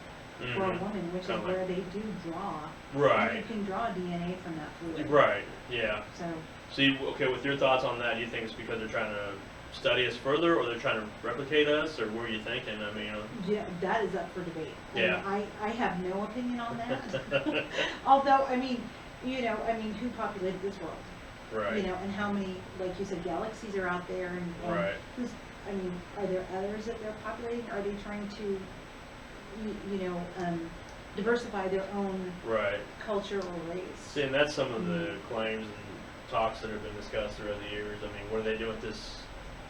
for a
Mhm.
woman, which is
Kinda
where
like-
they do draw. And
Right.
you can draw DNA from that fluid.
Right. Yeah.
So,
So, okay, with your thoughts on that, do you think it's because they're trying to study us further, or they're trying to replicate us, or what are you thinking? I mean,
yeah, that is up for debate.
Yeah.
I have no opinion on that. Although, I mean, who populated this world?
right.
And how many, like you said, galaxies are out there, and
Right.
are there others that they're populating? Are they trying to, diversify their own
Right.
culture or race?
See, and that's some of the claims and talks that have been discussed throughout the years. I mean, what are they doing with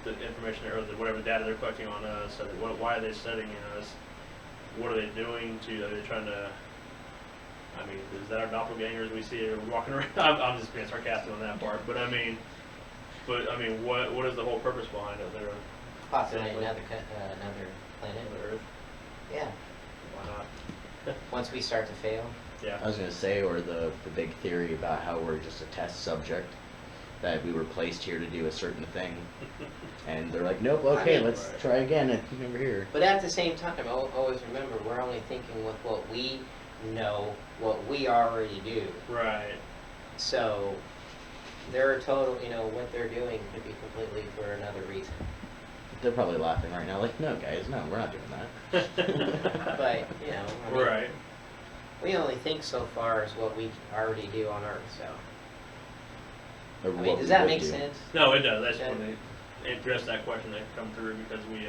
the information or whatever data they're collecting on us? Why are they studying us? What are they doing are they trying to? I mean, is that our doppelgangers we see walking around? I'm just being sarcastic on that part, but I mean, what is the whole purpose behind it? They're
possibly
Exactly.
another planet?
on Earth.
Yeah.
Why not?
Once we start to fail.
Yeah.
I was gonna say, or the big theory about how we're just a test subject, that we were placed here to do a certain thing, and they're like, nope, okay,
I mean-
let's
Right.
try again over here.
But at the same time, always remember, we're only thinking with what we know, what we already do.
Right.
So, their total, what they're doing could be completely for another reason.
They're probably laughing right now, like, no, guys, no, we're not doing that.
But,
Right.
we only think so far as what we already do on Earth, so.
Or
I
what
mean,
we
does that
would
make
do.
sense?
No, it does. That's
Yeah.
when they addressed that question that come through because we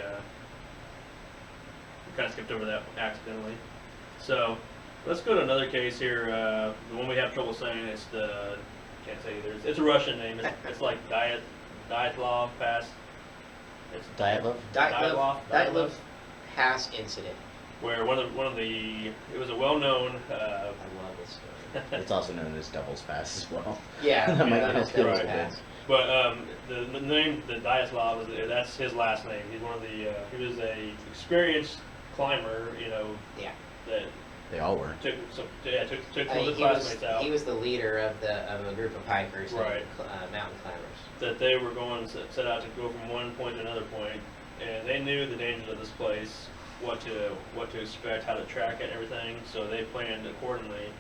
kind of skipped over that accidentally. So let's go to another case here. The one we have trouble saying. Can't say either. It's a Russian name. It's like Dyatlov Pass. It's
Dyatlov?
Dyatlov Pass incident.
where one of the it was a well-known.
I love this story.
It's also known as Devil's Pass as well.
Yeah,
That might
yeah,
help
that's
you a
Devil's
little bit.
Pass.
But the name, the Dyatlov, that's his last name. He's one of the. He was a experienced climber.
Yeah.
That
They all were.
took some of the
He
classmates out.
was the leader of a group of hikers
Right.
and mountain climbers.
That they were going to set out to go from one point to another point, and they knew the dangers of this place, what to expect, how to track it, and everything. So they planned accordingly.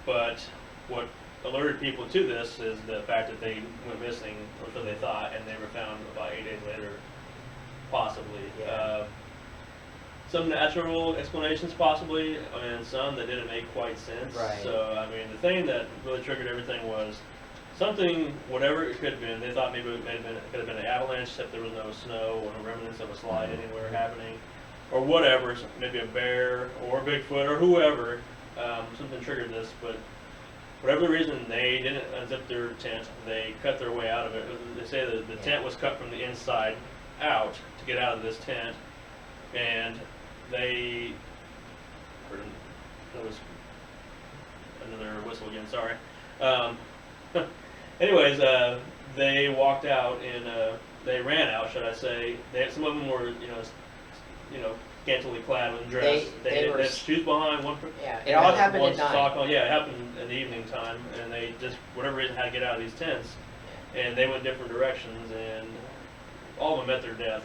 But what alerted people to this is the fact that they went missing, or so they thought, and they were found about 8 days later, possibly.
Yeah.
Some natural explanations possibly, and some that didn't make quite sense.
Right.
So, I mean, the thing that really triggered everything was something, whatever it could have been, they thought maybe it could have been an avalanche, except there was no snow or no remnants of a slide anywhere happening, or whatever, maybe a bear or Bigfoot or whoever, something triggered this, but whatever the reason, they didn't unzip their tent, they cut their way out of it. They say that the tent was cut from the inside out to get out of this tent, and they, that was another whistle again, sorry. Anyways, they walked out and they ran out, should I say. Some of them were, scantily clad and dressed.
They
had shoes behind,
Yeah, it all happened
one
at night.
sock on. Yeah, it happened in the evening time, and they just, whatever reason, had to get out of these tents, and they went different directions, and all of them met their death.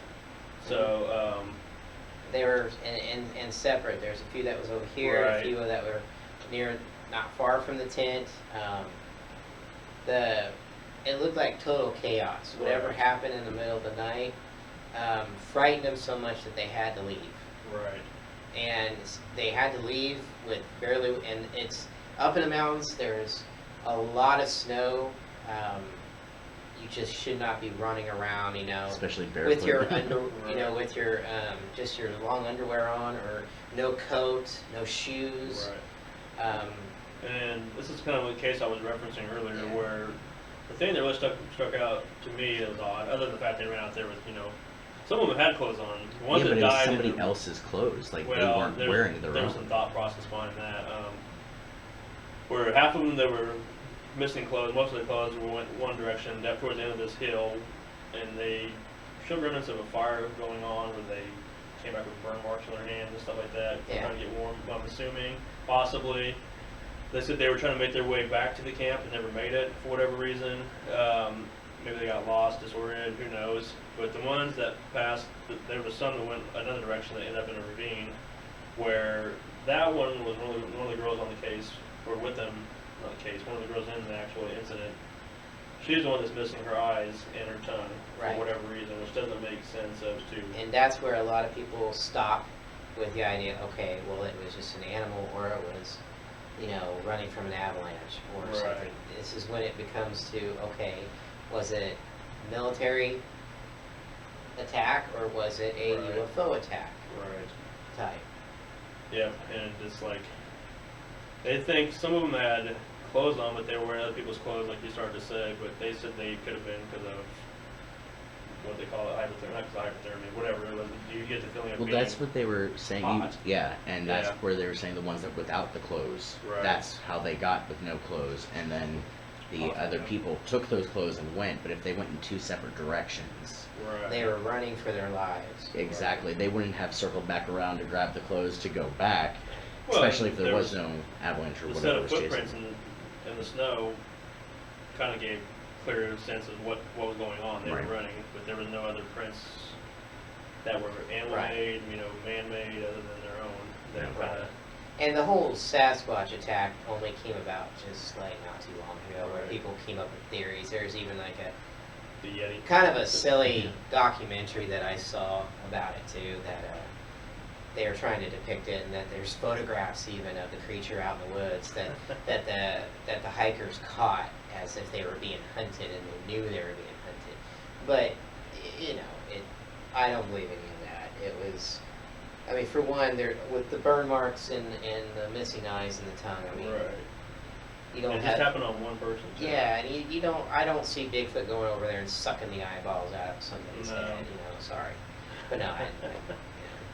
So,
They were and separate. There's a few that was over here,
Right.
a few that were not far from the tent. It looked like total chaos. Whatever
Right.
happened in the middle of the night frightened them so much that they had to leave.
right.
And they had to leave with barely. And it's Up in the mountains, there's a lot of snow. You just should not be running around,
Especially barefoot.
with your with your just your long underwear on, or no coat, no shoes.
Right. And this is kind of the case I was referencing earlier,
Yeah.
where the thing that really struck out to me that was odd, other than the fact they ran out there with, some of them had clothes on. The ones
Yeah,
that
but it was
died in
somebody
the-
else's clothes. Like, they
Well,
weren't
there's-
wearing their
There was
own.
some thought process behind that. Where half of them that were missing clothes, most of the clothes went one direction, up towards the end of this hill, and they showed remnants of a fire going on where they came back with burn marks on their hands and stuff like that,
Yeah.
trying to get warm, I'm assuming, possibly. They said they were trying to make their way back to the camp and never made it for whatever reason. Maybe they got lost, disoriented, who knows. But the ones that passed, there was some that went another direction that ended up in a ravine, where that one was one of the girls on the case, or with them, not the case, one of the girls in the actual incident. She's the one that's missing her eyes and her tongue
Right.
for whatever reason, which doesn't make sense as to.
And that's where a lot of people stop with the idea, okay, well, it was just an animal, or it was, running from an avalanche or
Right.
something. This is when it becomes to, okay, was it military attack, or was it a
Right.
UFO attack
Right.
type?
Yeah, and it's like, they think some of them had clothes on, but they were wearing other people's clothes, like you started to say, but they said they could have been because of what they call it, hypothermia, not because of hypothermia, whatever it was. You get the feeling of
Well,
being
that's what they were saying.
hot.
Yeah, and that's
Yeah.
where they were saying the ones that without the clothes.
Right.
That's how they got with no clothes, and then the
Awesome,
other
yeah.
people took those clothes and went. But if they went in two separate directions,
Right.
They were running for their lives.
exactly, they wouldn't have circled back around to grab the clothes to go back.
Well,
Especially if there
there
was
was
no avalanche or
The set
whatever
of
was
footprints
chasing.
in the snow kind of gave clear sense of what was going on. They
Right.
were running, but there was no other prints that were animal-made, man-made, other than their own. That
Right.
kind of
And the whole Sasquatch attack only came about just like not too long ago, where
Right.
people came up with theories. There's even like a
the Yeti.
kind of a silly documentary that I saw about it too, that they were trying to depict it, and that there's photographs even of the creature out in the woods that the hikers caught as if they were being hunted, and they knew they were being hunted. But I don't believe any of that. It was, I mean, for one, there with the burn marks and the missing eyes and the tongue. I mean,
Right.
you don't
It
have.
just happened on one person. Too.
Yeah, and you don't. I don't see Bigfoot going over there and sucking the eyeballs out of somebody's
No.
head. Sorry, but no.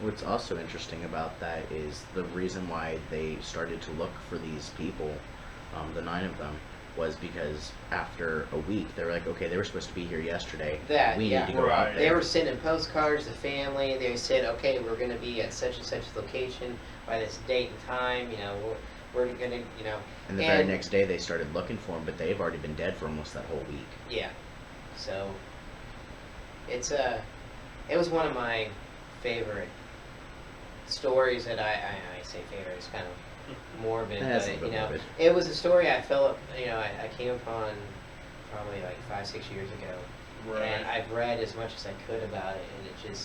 What's also interesting about that is the reason why they started to look for these people, the 9 of them, was because after a week they were like, okay, they were supposed to be here yesterday. We need to go
Right.
out
They
there.
were sending postcards to family. They said, okay, we're going to be at such and such location by this date and time. We're going to,
And the very next day they started looking for them, but they've already been dead for almost that whole week.
Yeah. So it was one of my favorite stories that I say favorite, it's kind of morbid,
That's a
but
bit morbid.
it was a story I felt, I came upon probably like 5-6 years ago.
Right.
And I've read as much as I could about it, and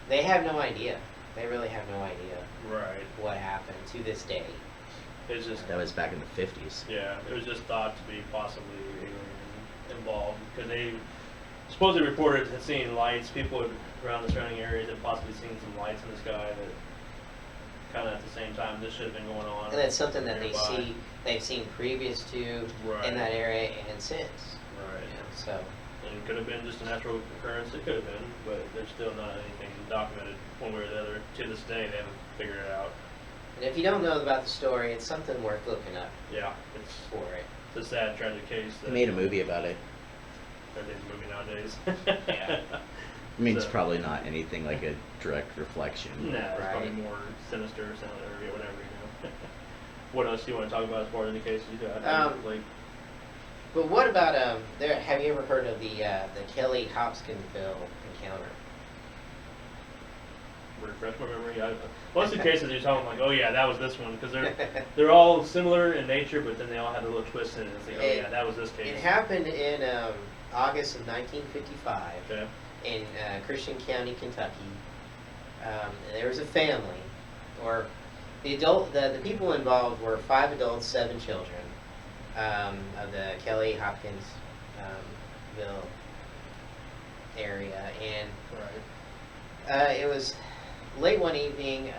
they have no idea. They really have no idea
Right.
what happened to this day.
It's just
That was back in the 50s.
Yeah, it was just thought to be possibly alien involved because they supposedly reported had seen lights. People around the surrounding areas had possibly seen some lights in the sky that kind of at the same time this should have been going on.
And that's something that
nearby.
they've seen previous to
Right.
in that area and since.
Right.
So.
And it could have been just a natural occurrence. It could have been, but there's still not anything documented one way or the other. To this day, they haven't figured it out.
And if you don't know about the story, it's something worth looking up
Yeah, it's
for it.
a sad, tragic case.
They
That
made a movie about it.
Everything's a movie nowadays.
Yeah.
I mean, it's
So-
probably not anything like a direct reflection.
No, it's probably
Right.
more sinister, or whatever, What else do you want to talk about as far as the cases you got? Like,
But what about have you ever heard of the Kelly Hopkinsville encounter?
refresh my memory. Most of the cases you're talking like, oh yeah, that was this one, because they're all similar in nature, but then they all have a little twist in it. It's like, oh yeah, that was this case.
It happened in August of 1955
Okay.
in Christian County, Kentucky. There was a family, or The people involved were 5 adults, 7 children, of the Kelly Hopkins Ville area, and
Right.
it was late one evening.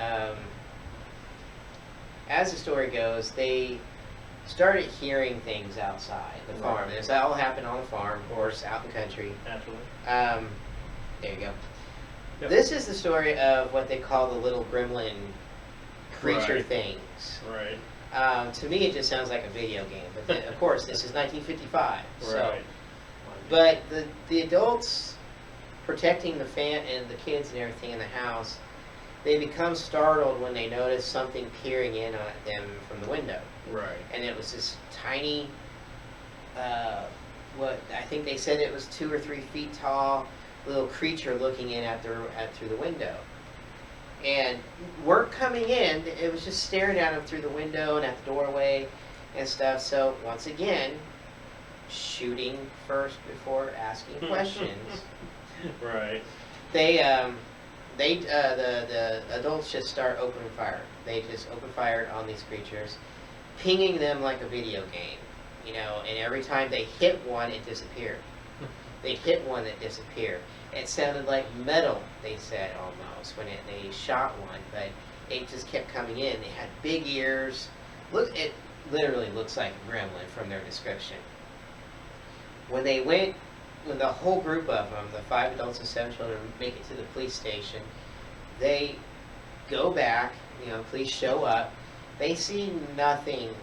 As the story goes, they started hearing things outside the farm. This all happened on the farm, of course, out in the country.
Naturally.
There you go.
Yep.
This is the story of what they call the little gremlin creature
Right.
things.
Right.
To me, it just sounds like a video game, but of course, this is 1955. So,
Right.
but the adults protecting the and the kids and everything in the house, they become startled when they notice something peering in at them from the window.
Right.
And it was this tiny, what I think they said it was 2 or 3 feet tall, little creature looking in through the window. And weren't coming in. It was just staring at them through the window and at the doorway and stuff. So once again, shooting first before asking questions.
Right.
The adults just start opening fire. They just open fire on these creatures, pinging them like a video game, and every time they hit one, it disappeared. They'd hit one that disappeared. It sounded like metal, they said, almost, when they shot one, but it just kept coming in. They had big ears. It literally looks like a gremlin from their description. When the whole group of them, the 5 adults and 7 children, make it to the police station, they go back, police show up. They see nothing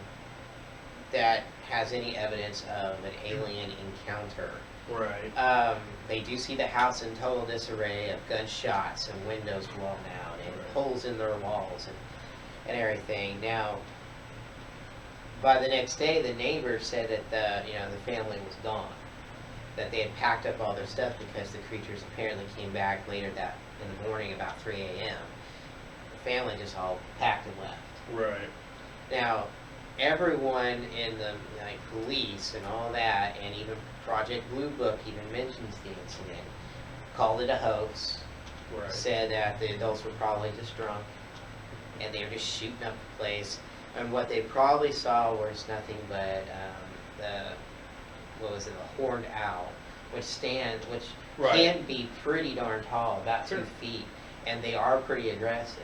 that has any evidence of an alien encounter.
Right.
They do see the house in total disarray of gunshots and windows blown out and holes in their walls and everything. Now, by the next day, the neighbors said that the family was gone, that they had packed up all their stuff because the creatures apparently came back later that in the morning about 3 a.m. The family just all packed and left.
Right.
Now, everyone in the police and all that, and even Project Blue Book even mentions the incident, called it a hoax,
Right.
said that the adults were probably just drunk, and they were just shooting up the place. And what they probably saw was nothing but the horned owl, which
Right.
can be pretty darn tall, about 2 feet, and they are pretty aggressive.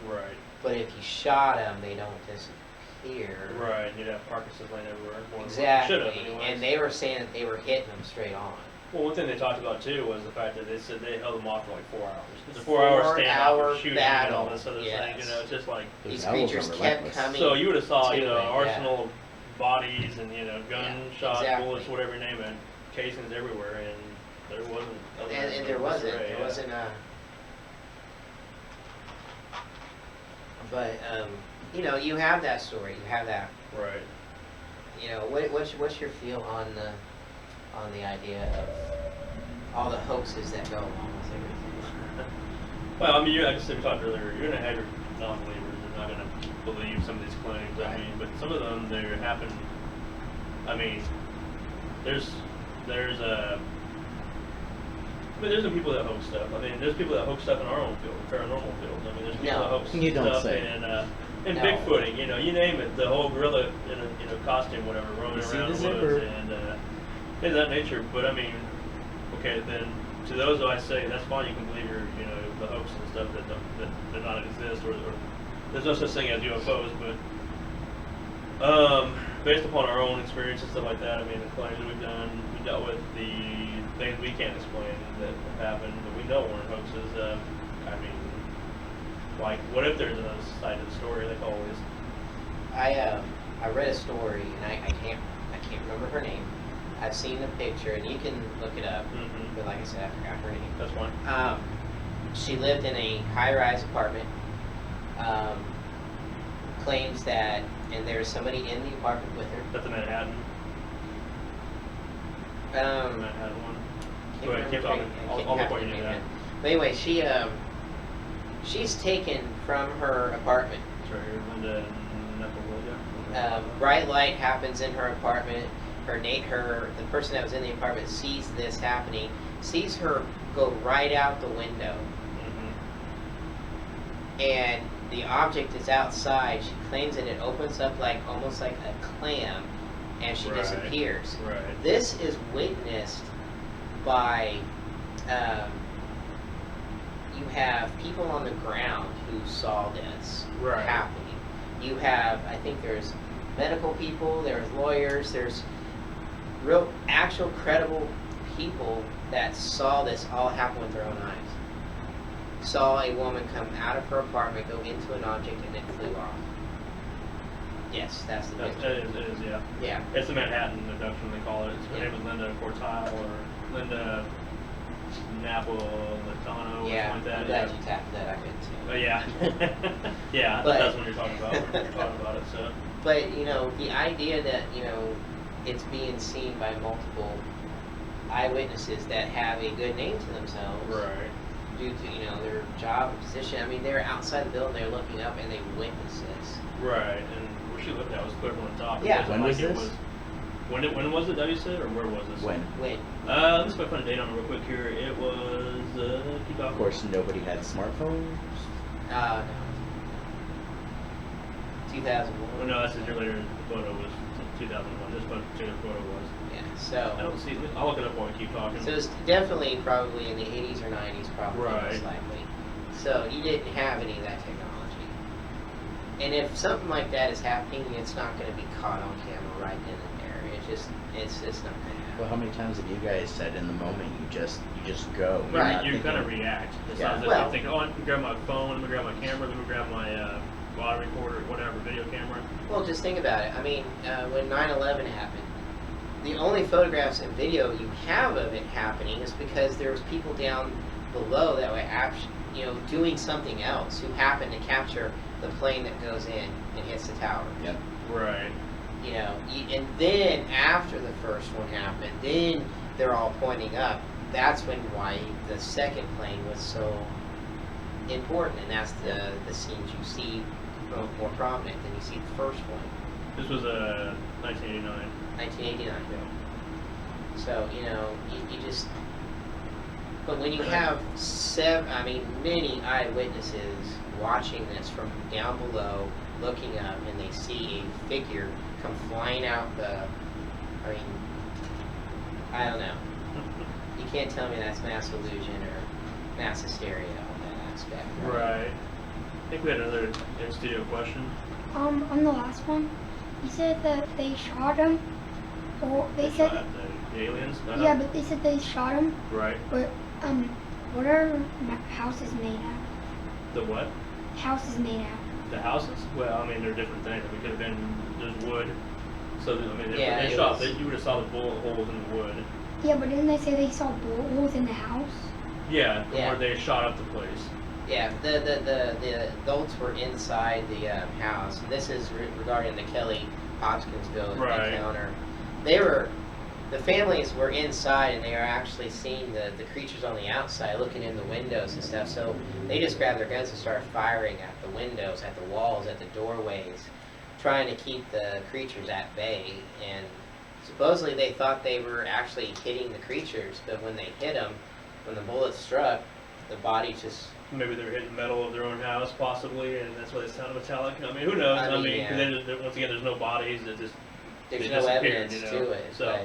Right.
But if you shot them, they don't disappear.
Right. And you'd have carcasses laying everywhere. More than
Exactly.
Should have, anyways.
And they were saying that they were hitting them straight on.
Well, one thing they talked about too was the fact that they said they held them off for like 4 hours. It's a 4-hour standoff for shooting and all this other thing. It's just like
These
Those owls
creatures
are
kept
relentless.
coming.
so you would have saw
to it,
arsenal of bodies and gunshots,
exactly.
bullets, whatever you name it, casings everywhere, and there wasn't. other than
And there wasn't.
disarray,
There
yeah.
wasn't a. But you have that story. You have that.
Right.
What's your feel on the idea of all the hoaxes that go along with everything?
Well, I mean, like I said, we talked earlier, you're going to have your non-believers. They're not going to believe some of these claims.
Right.
I mean, but some of them, they happen. I mean, there's some people that hoax stuff. I mean, there's people that hoax stuff in our own field, paranormal field. I mean, there's people that hoax
You don't
stuff
say.
in
No.
Bigfooting. You name it. The whole gorilla in a costume, whatever, roaming
You see
around
the
the woods
zipper.
and things of that nature. But I mean, okay, then to those I say that's fine. You can believe the hoax and stuff that not exist, or there's no such thing as UFOs. But based upon our own experience and stuff like that, I mean, the claims that we've done, we dealt with the things we can't explain that happened that we know weren't hoaxes. I mean, like, what if there's another side to the story? Like always.
I read a story, and I can't remember her name. I've seen the picture, and you can look it up.
Mhm.
But like I said, I forgot her name.
That's fine.
She lived in a high-rise apartment. Claims that, and there was somebody in the apartment with her.
That's the Manhattan. The Manhattan one.
Can't
Go ahead, keep
remember
talking.
her-
I'll
can't
report you
remember
do
her
that.
name. But anyway, she's taken from her apartment.
Sorry, Linda Knucklewood,
Bright light happens in her apartment. The person that was in the apartment sees this happening, sees her go right out the window,
Mm-hmm.
and the object is outside. She claims that it opens up like almost like a clam, and she
Right.
disappears.
Right.
This is witnessed by. You have people on the ground who saw this
Right.
happening. You have, I think there's medical people, there's lawyers, there's real, actual, credible people that saw this all happen with their own eyes. Saw a woman come out of her apartment, go into an object, and it flew off. Yes, that's the
It
picture.
is, yeah.
Yeah.
It's the Manhattan abduction, they call it. Her
Yeah.
name is Linda Cortile or Linda Napolitano or
Yeah,
something like
I'm
that.
glad you tapped that. I couldn't see.
But yeah. Yeah, I
But-
thought that's what you're talking about when you're talking about it, so.
But, you know, the idea that, you know, it's being seen by multiple eyewitnesses that have a good name to themselves
Right.
due to, you know, their job and position. I mean, they're outside the building, they're looking up, and they witness this.
Right, and where she lived at was Cleveland top.
Yeah.
It
When
like
was
it
this?
When was it that you said, or where was this?
When?
When?
Let's go find a date on it real quick here. It was, keep
Of
talking.
course, nobody had smartphones.
No. 2001.
Oh, no, that's a year later. The photo was 2001. This particular photo was.
Yeah,
I
so.
don't see. I'll look it up while we keep talking.
So it's definitely probably in the 80s or 90s, probably
Right.
most likely. So you didn't have any of that technology. And if something like that is happening, it's not going to be caught on camera right then and there. It's not going to
Well,
happen.
how many times have you guys said in the moment you just go? You're
Right,
not
You
thinking-
kind of react. It's
Yeah.
not as if
Well-
you think, oh, let me grab my phone, let me grab my camera, let me grab my audio recorder, whatever, video camera.
Well, just think about it. I mean, when 9/11 happened, the only photographs and video you have of it happening is because there was people down below that were doing something else who happened to capture the plane that goes in and hits the tower.
Yep.
Right.
You know, and then after the first one happened, then they're all pointing up. That's why the second plane was so important, and that's the scenes you see more prominent than you see the first one,
This was 1989.
1989. So you know, you just. But when you have many eyewitnesses watching this from down below, looking up, and they see a figure come flying out I don't know. You can't tell me that's mass illusion or mass hysteria on that aspect.
Right. I think we had another in-studio question.
On the last one, you said that they shot him, or they
Shot
said,
at the aliens?
yeah, but they said they shot him.
Right.
But what are houses made out of?
The what?
Houses made out of?
The houses? Well, I mean, they're different things. It could have been, there's wood. So, I mean,
Yeah,
they
it
shot,
was-
you would have saw the bullet holes in the wood.
Yeah, but didn't they say they saw bullet holes in the house?
Yeah,
Yeah.
where they shot up the place.
Yeah, the adults were inside the house. This is regarding the Kelly Hopkinsville
Right.
encounter. The families were inside, and they are actually seeing the creatures on the outside, looking in the windows and stuff. So they just grabbed their guns and started firing at the windows, at the walls, at the doorways, trying to keep the creatures at bay. And supposedly they thought they were actually hitting the creatures, but when they hit them, when the bullets struck, the body just.
Maybe they were hitting metal of their own house, possibly, and that's why they sounded metallic. I mean, who knows?
I
I
mean,
mean,
yeah.
'cause once again, there's no bodies. It just
There's
they
no
disappeared,
evidence
you know?
to it.
So,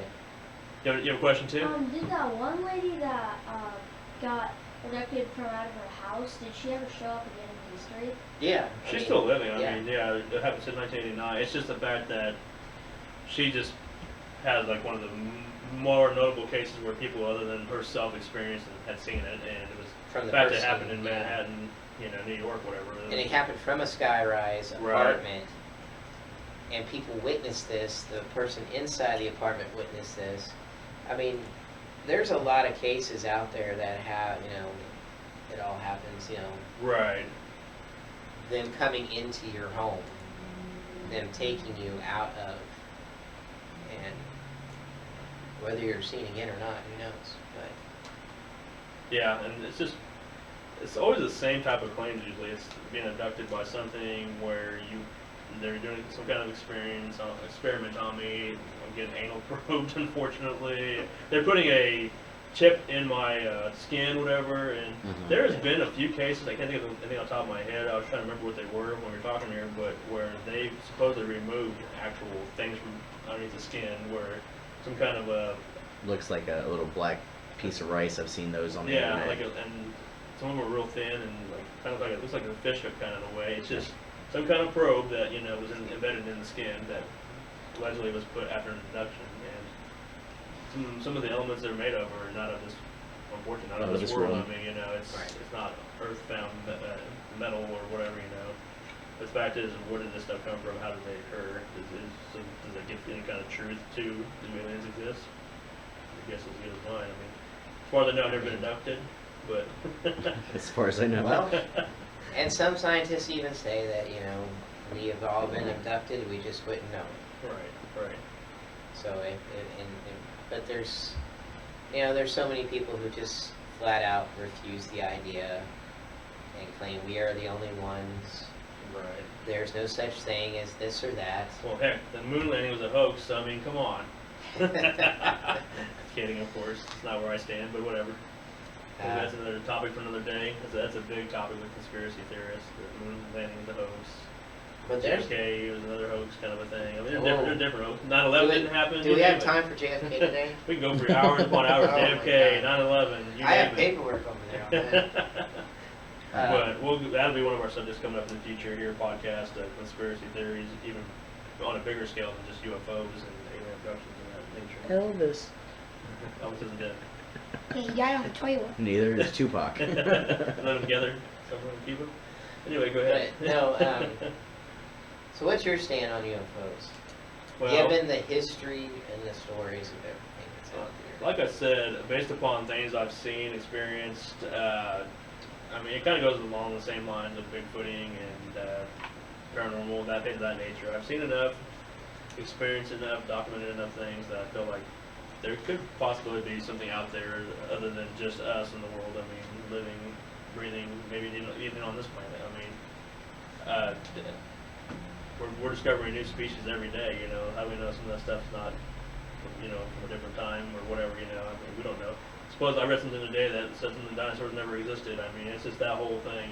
but
you have a question too?
Did that one lady that got abducted from out of her house, did she ever show up again in history?
yeah, I
She's
mean,
still living. I
yeah.
mean, yeah, it happened in 1989. It's just the fact that she just has like one of the more notable cases where people other than herself experienced and had seen it, and it was
From
the
the
fact that it
person,
happened in
yeah.
Manhattan, New York, whatever.
And it happened from a skyrise
Right.
apartment, and people witnessed this. The person inside the apartment witnessed this. I mean, there's a lot of cases out there that have, it all happens,
Right.
them coming into your home, them taking you out of, and whether you're seen again or not, who knows? But
Yeah, and it's always the same type of claims usually. It's being abducted by something where they're doing some kind of experiment on me. I'm getting anal probed, unfortunately. They're putting a chip in my skin, whatever. And
Mhm.
there's been a few cases, I can't think of anything on top of my head. I was trying to remember what they were when we were talking here, but where they supposedly removed actual things from underneath the skin, where some kind of a
Looks like a little black piece of rice. I've seen those on the
yeah,
internet.
and some of them were real thin and like kind of like it looks like a fish hook kind of in a way. It's just some kind of probe that was embedded in the skin that allegedly was put after an abduction, and some of the elements they're made of are not of this, unfortunately, not of this world. I mean, it's not earth-bound metal or whatever. The fact is, where did this stuff come from? How did they occur? Does it give any kind of truth to do aliens exist? I guess as good as mine. I mean, as far as I know, I've never been abducted, but
As far as I know.
Well, and some scientists even say that, we have all been abducted, we just wouldn't know it.
right.
So, but there's so many people who just flat out refuse the idea and claim we are the only ones.
Right.
There's no such thing as this or that.
Well, heck, the moon landing was a hoax, so I mean, come on. Kidding, of course. It's not where I stand, but whatever. That's another topic for another day. That's a big topic with conspiracy theorists. The moon landing was a hoax.
But there's.
JFK was another hoax kind of a thing. I mean,
Whoa.
they're different hoaxes. 9/11 didn't happen.
Do we have time for JFK today?
We can go for hours upon hours.
Oh my
JFK,
God.
9/11. You
I have
name it.
paperwork over there on that.
But that'll be one of our subjects coming up in the future here, podcast, conspiracy theories, even on a bigger scale than just UFOs and alien abductions and that nature.
Elvis.
Elvis isn't dead.
Yeah, he died on the toilet.
Neither is Tupac.
Let them together, someone keep them. Anyway, go ahead.
But, no, so what's your stand on UFOs?
Well,
Given the history and the stories of everything that's out there.
like I said, based upon things I've seen, experienced, I mean, it kind of goes along the same lines of Bigfooting and paranormal, things of that nature. I've seen enough, experienced enough, documented enough things that I feel like there could possibly be something out there other than just us in the world. I mean, living, breathing, maybe even on this planet. I mean, we're discovering new species every day. How do we know some of that stuff's not, from a different time or whatever? I mean, we don't know. Suppose I read something today that said the dinosaurs never existed. I mean, it's just that whole thing.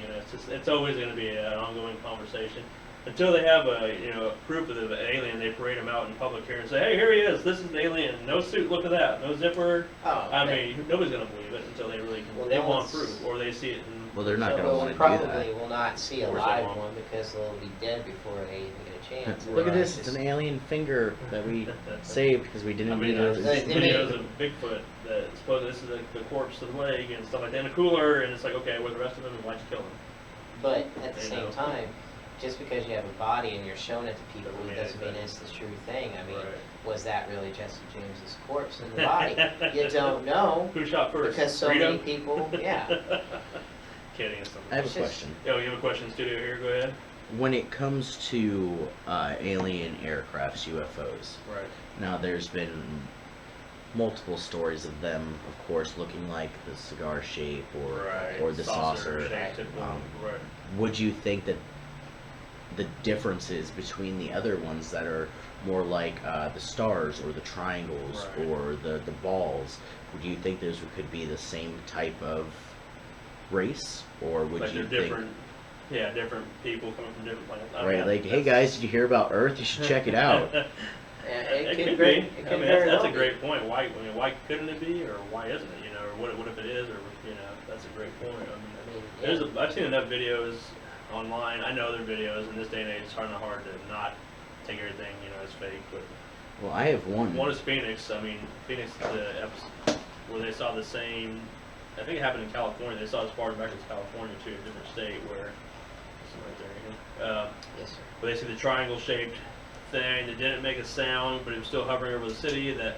It's always going to be an ongoing conversation until they have proof of the alien. They parade them out in public here and say, "Hey, here he is. This is the alien. No suit. Look at that. No zipper."
Oh,
I mean, nobody's going to believe it until they really can.
Well,
They
no
want
one's-
proof, or they see it.
Well, they're not
So
going to
we
want to do
probably
that.
will not see a
Or
live
someone.
one because they'll be dead before they even get a chance.
Look at this.
Right.
It's an alien finger that we saved because we
I
didn't
mean,
know.
there's
They
videos of Bigfoot that supposedly this is the corpse of the leg and stuff like that in a cooler, and it's like, okay, where the rest of them, why'd you kill them?
But at the
They
same
know.
time, just because you have a body and you're showing it to people,
Doesn't
it
mean
doesn't mean
anything.
it's the true thing. I mean,
Right.
was that really Jesse James's corpse in the body? You don't know
Who shot first?
because so
Freedom?
many people, yeah.
Kidding. It's something.
I have a
It's just-
question.
Yo, you have a question, studio here? Go ahead.
When it comes to alien aircrafts, UFOs,
Right.
now there's been multiple stories of them, of course, looking like the cigar shape or the saucer.
shape, typical, right.
Would you think that the differences between the other ones that are more like the stars or the triangles
Right.
or the balls, would you think those could be the same type of race, or would
Like
you
they're
think
different. Yeah, different people coming from different planets. I
right,
mean,
like, hey
that's-
guys, did you hear about Earth? You should check it out.
It
It
could
could
very-
be.
it
I
could
mean,
very
that's
well
a
be.
great point. Why couldn't it be, or why isn't it? Or what if it is, or that's a great point. I mean,
I mean,
I've seen enough videos online. I know there are videos in this day and age. It's hard to not take everything as fake. But
Well, I have one.
one is Phoenix. I mean, Phoenix, the episode where they saw the same. I think it happened in California. They saw as far back as California too, a different state where. Right there.
yes, sir.
Where they see the triangle-shaped thing that didn't make a sound, but it was still hovering over the city. That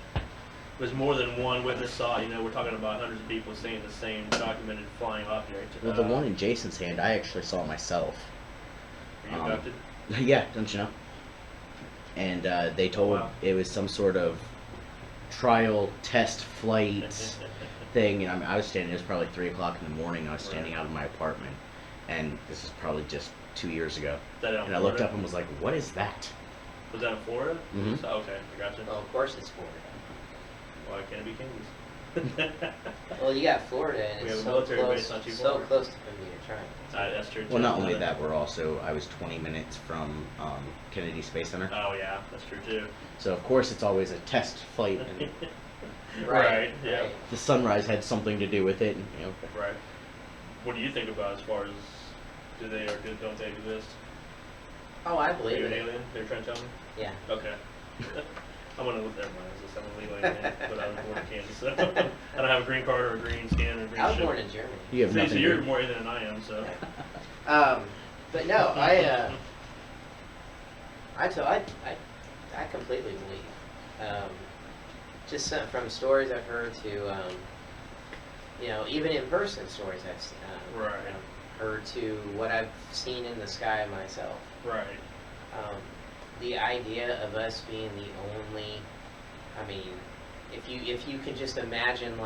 was more than one witness saw. We're talking about hundreds of people seeing the same documented flying object.
Well, the one in Jason's hand, I actually saw myself.
Are you abducted?
Yeah, don't you know? And they told
Wow.
it was some sort of trial test flight thing. And I was standing. It was probably 3 o'clock in the morning. I was standing out of my apartment, and this is probably just 2 years ago.
Is that out in
And I looked
Florida?
up and was like, "What is that?"
Was that in Florida?
Mhm.
So, okay, I got you.
Well, of course it's Florida.
Why can't it be Kansas?
Well, you got Florida, and
We
it's
have a
so
military
close,
base not too
so
far.
close to Bermuda Triangle.
That's true.
Well,
too.
not only that, I was 20 minutes from Kennedy Space Center.
Oh yeah, that's true too.
So of course it's always a test flight, and
Right, yeah.
right.
the sunrise had something to do with it. And,
Right. What do you think about as far as do they or don't they exist?
Oh, I
Are
believe
you an
it.
alien? They're trying to tell me?
Yeah.
Okay. I'm gonna look that one as I'm a legal alien, but I was born in Kansas, so I don't have a green card or a green scan or a green
I was
chip.
born in Germany.
You have
See, so
nothing.
you're
to,
more alien than I am, so.
But no, I completely believe. Just from stories I've heard to, even in person stories I've
Right.
heard to what I've seen in the sky myself.
Right.
The idea of us being the only, if you can just imagine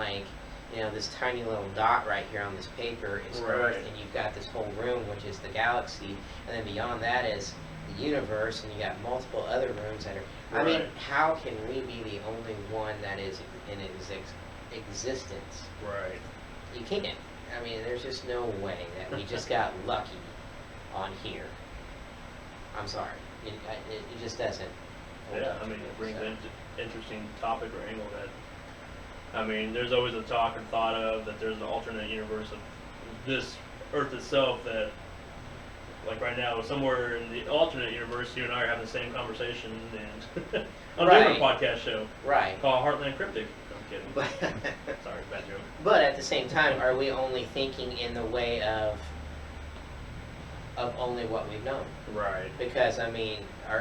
this tiny little dot right here on this paper is Earth,
Right.
and you've got this whole room which is the galaxy, and then beyond that is the universe, and you got multiple other rooms that are. I mean,
Right.
how can we be the only one that is in existence?
Right.
You can't. There's just no way that we just got lucky on here. I'm sorry. It just doesn't. hold
Yeah,
up to
it brings
so.
an interesting topic or angle that, there's always a talk or thought of that there's an alternate universe of this Earth itself that, like right now, somewhere in the alternate universe, you and I are having the same conversation and on a different podcast show
Right.
called Heartland Cryptic. I'm kidding.
But,
Sorry, bad joke.
but at the same time, are we only thinking in the way of only what we've known?
Right.
Because are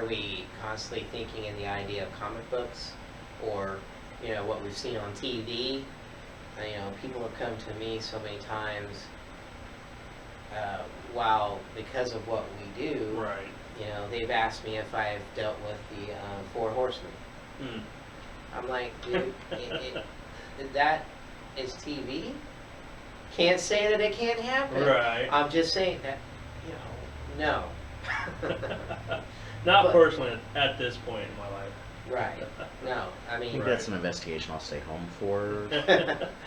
we constantly thinking in the idea of comic books, or what we've seen on TV? People have come to me so many times. Because of what we do,
Right.
They've asked me if I've dealt with the Four Horsemen.
Hmm.
I'm like, dude, that is TV. Can't say that it can't happen.
Right.
I'm just saying that, no.
Not
But-
personally at this point in my life.
Right. No.
I think
Right.
that's an investigation I'll stay home for.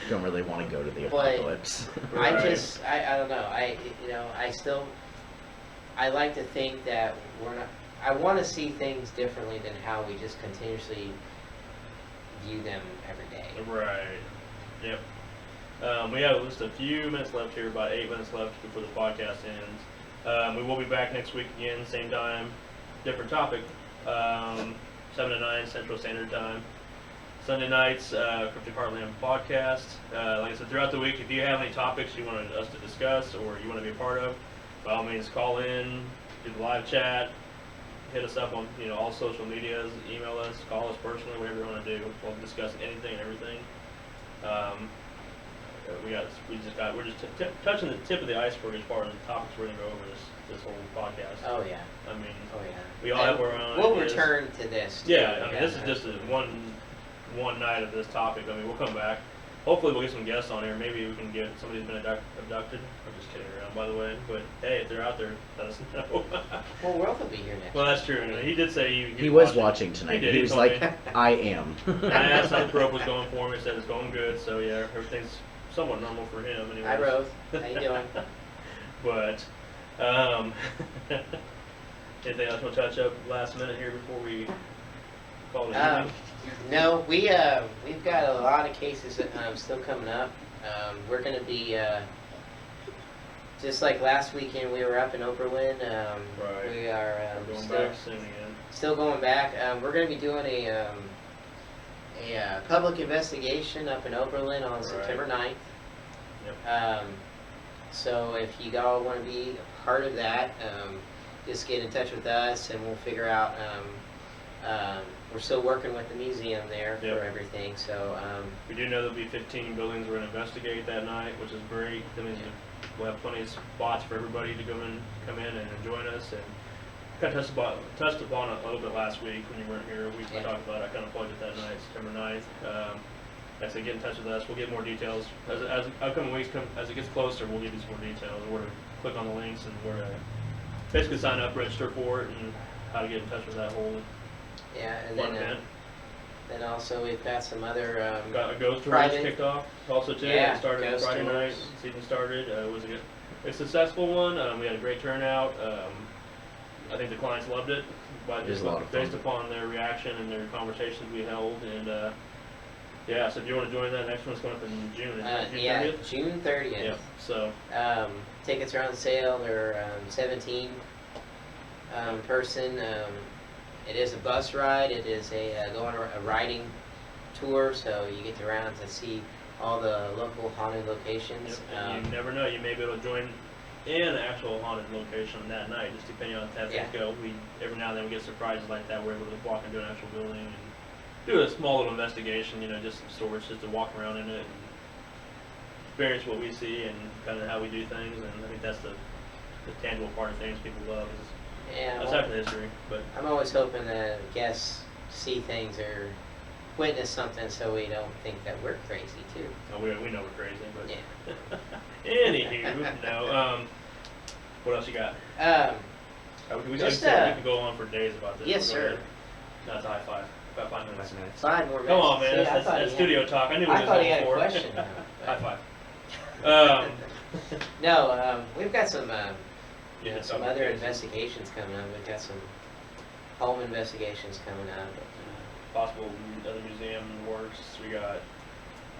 Don't really want to go to the
But-
apocalypse.
Right.
I don't know. I like to think that we're not. I want to see things differently than how we just continuously view them every day.
Right. Yep. We have just a few minutes left here, about 8 minutes left before the podcast ends. We will be back next week again, same time, different topic. 7 to 9 Central Standard Time. Sunday nights, Cryptic Heartland podcast. Like I said, throughout the week, if you have any topics you wanted us to discuss or you want to be a part of, by all means, call in, do the live chat, hit us up on all social medias, email us, call us personally, whatever you want to do. We'll discuss anything and everything. We're just touching the tip of the iceberg as far as the topics we're going to go over this whole podcast.
Oh yeah.
I mean,
Oh yeah.
we all have our own
We'll
ideas.
return to this. Too.
Yeah, this is just one night of this topic. We'll come back. Hopefully we'll get some guests on here. Maybe we can get somebody who's been abducted. I'm just kidding around, by the way. But hey, if they're out there, let us know.
Well, World will be here next.
Well, that's true. He did say
He was watching tonight.
He did.
He
He
was
told
like,
me.
I am.
I asked how the probe was going for him. He said it's going good. So yeah, everything's somewhat normal for him. Anyways.
Hi, Rose. How you doing?
But anything else you want to touch up last minute here before we call it an evening?
No, we've got a lot of cases still coming up. We're going to be just like last weekend. We were up in Oberlin.
Right.
We are
We're going
still,
back soon again.
still going back. We're going to be doing a public investigation up in Oberlin on September 9th.
Yep.
So if you all want to be a part of that, just get in touch with us and we'll figure out. We're still working with the museum there for
Yep.
everything. So
We do know there'll be 15 buildings we're going to investigate that night, which is great. That means we'll have plenty of spots for everybody to come in and join us. And kind of touched upon it a little bit last week when you weren't here. We
Yeah.
talked about it. I kind of plugged it that night, September 9th. Like I said, get in touch with us. We'll get more details. As upcoming weeks as it gets closer, we'll give you some more details. Where to click on the links and where to basically sign up, register for it, and how to get in touch with that whole
yeah, and
fun
then
event.
Then also we've got some other
Got a ghost tour
private-
just kicked off also too.
Yeah,
It started
ghost
Friday night.
tours.
Season started. It was a successful one. We had a great turnout. I think the clients loved it, but
It was
just
a lot of fun.
based upon their reaction and their conversations we held. And yeah, so if you want to join that, next one's coming up in June. Isn't it? June
yeah,
30th?
June 30th.
Yeah. So
Tickets are on sale. They're 17 person. It is a bus ride. It is go on a riding tour, so you get around to see all the local haunted locations.
Yep. And you never know. You may be able to join in an actual haunted location that night, just depending on how things go. Every now and then we get surprises like that. We're able to walk into an actual building and do a small little investigation. Just some storage, just to walk around in it and experience what we see and kind of how we do things. And I think that's the tangible part of things people love. Aside from the history, but
I'm always hoping that guests see things or witness something, so we don't think that we're crazy too.
we know we're crazy. But
Yeah.
anywho, no. What else you got? We
Just,
could go on for days about this.
Yes,
We'll go
sir.
ahead. That's a high five. About 5 minutes.
5 more minutes.
Come on, man.
See, I
That's
thought he
studio
had-
talk. I knew we
I
did
thought
that
he had a
before.
question.
High five.
No, we've got some
Yeah,
some other investigations coming up. We've got some home investigations coming up.
Possible other museum works. We got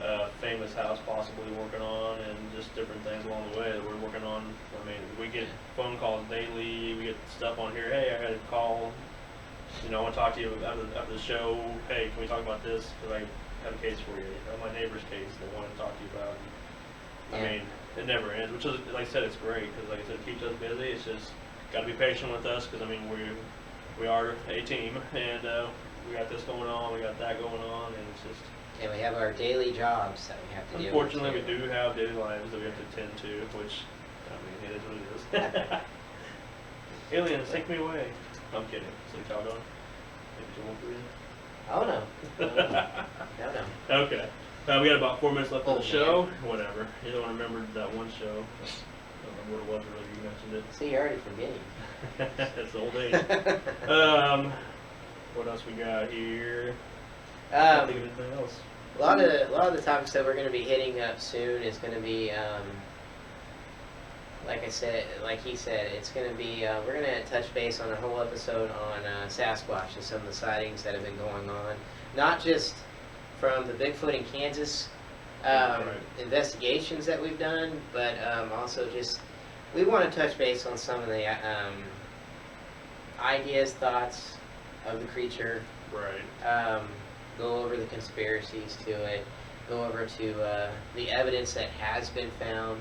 a famous house possibly working on, and just different things along the way that we're working on. I mean, we get phone calls daily. We get stuff on here. Hey, I had a call. I want to talk to you after the show. Hey, can we talk about this? Because I have a case for you. My neighbor's case they want to talk to you about. I mean, it never ends, which is, like I said, it's great because, like I said, it keeps us busy. It's just got to be patient with us because, I mean, we are a team, and we got this going on, we got that going on, and it's just...
And we have our daily jobs that we have to do.
Unfortunately, we do have daily lives that we have to attend to, which, I mean, it is what it is. Aliens, take me away. I'm kidding. So y'all going? Maybe you won't believe it?
Oh, no. No.
Okay. We got about 4 minutes left of
Oh,
the show. Whatever. You don't remember that one show. I don't remember what it was really. You mentioned
See, you're already forgetting.
it. That's old age. What else we got here? Can't think of anything else.
A lot of the topics that we're going to be hitting up soon is going to be, like he said, it's going to be, we're going to touch base on a whole episode on Sasquatch and some of the sightings that have been going on. Not just from the Bigfoot in Kansas investigations that we've done, but also just, we want to touch base on some of the ideas, thoughts of the creature.
Right.
Go over the conspiracies to it, go over to the evidence that has been found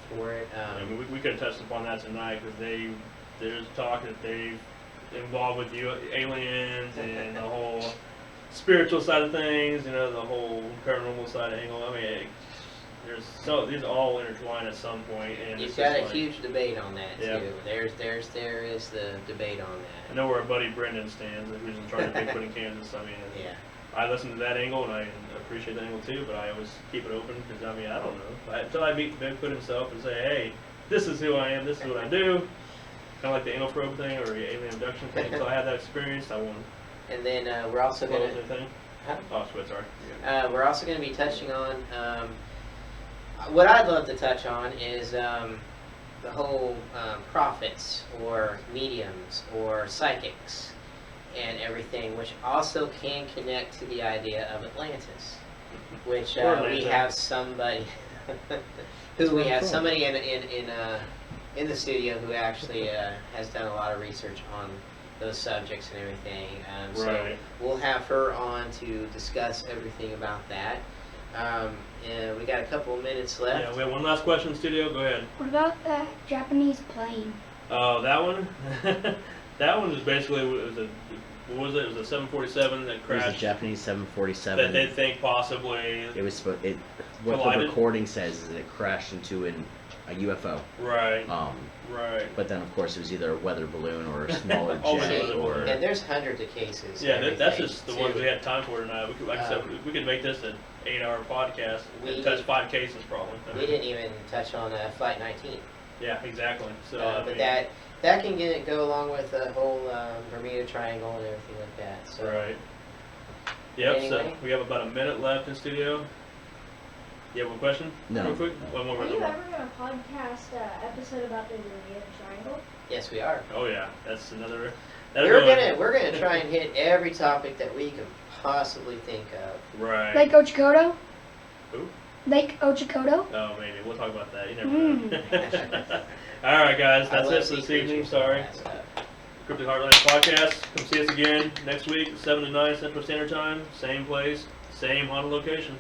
for it.
I mean, we could have touched upon that tonight because there's talk that they've involved with you aliens and the whole spiritual side of things, the whole paranormal side angle. I mean, these all intertwine at some point, and
You've
it's
got
just
a
like,
huge debate on that
Yeah.
too. There is the debate on
I
that.
know where our buddy Brendan stands, who's in charge of Bigfoot in Kansas. I mean,
Yeah.
I listen to that angle and I appreciate that angle too, but I always keep it open because I mean I don't know until I meet Bigfoot himself and say, hey, this is who I am, this is what I do, kind of like the anal probe thing or the alien abduction thing. Until I have that experience, I won't.
And then we're also
What
going
was the thing?
Huh?
Oh, sweat, sorry.
we're also going to be touching on what I'd love to touch on is the whole prophets or mediums or psychics and everything, which also can connect to the idea of Atlantis, which
Or
we
Atlanta.
have somebody in the studio who actually has done a lot of research on those subjects and everything. So
Right.
we'll have her on to discuss everything about that. And we got a couple of minutes left.
Yeah, we have one last question in the studio. Go ahead.
What about that Japanese plane?
Oh, that one? That one was basically, what was it? It was a 747 that
It was
crashed.
a Japanese 747.
That they think possibly.
It was what the
Collided?
recording says is it crashed into a UFO.
Right. Right.
But then of course it was either a weather balloon or a smaller
Oh,
jet
weather
or
balloon.
And there's hundreds of cases.
Yeah,
and
that's
everything,
just the
too.
ones we had time for tonight. We could, like I said, we could make this an 8-hour podcast and touch 5 cases probably.
We didn't even touch on Flight 19.
Yeah, exactly. So, I
But
mean,
that can go along with the whole Bermuda Triangle and everything like that. So
Right. Yep,
Anyway.
so we have about a minute left in studio. You have a question?
No.
Real quick? One more.
Are you ever gonna podcast episode about the Bermuda Triangle?
Yes, we are.
Oh yeah, that's another.
We're gonna try and hit every topic that we can possibly think of.
Right.
Lake Ochokoto?
Who?
Lake Ochokoto?
Oh, maybe we'll talk about that. You never
Mm.
know. All right, guys,
I
that's
love
it for
sea
this evening.
creatures and all
Sorry.
that stuff.
Cryptic Heartland podcast. Come see us again next week, 7 to 9 Central Standard Time. Same place, same haunted location.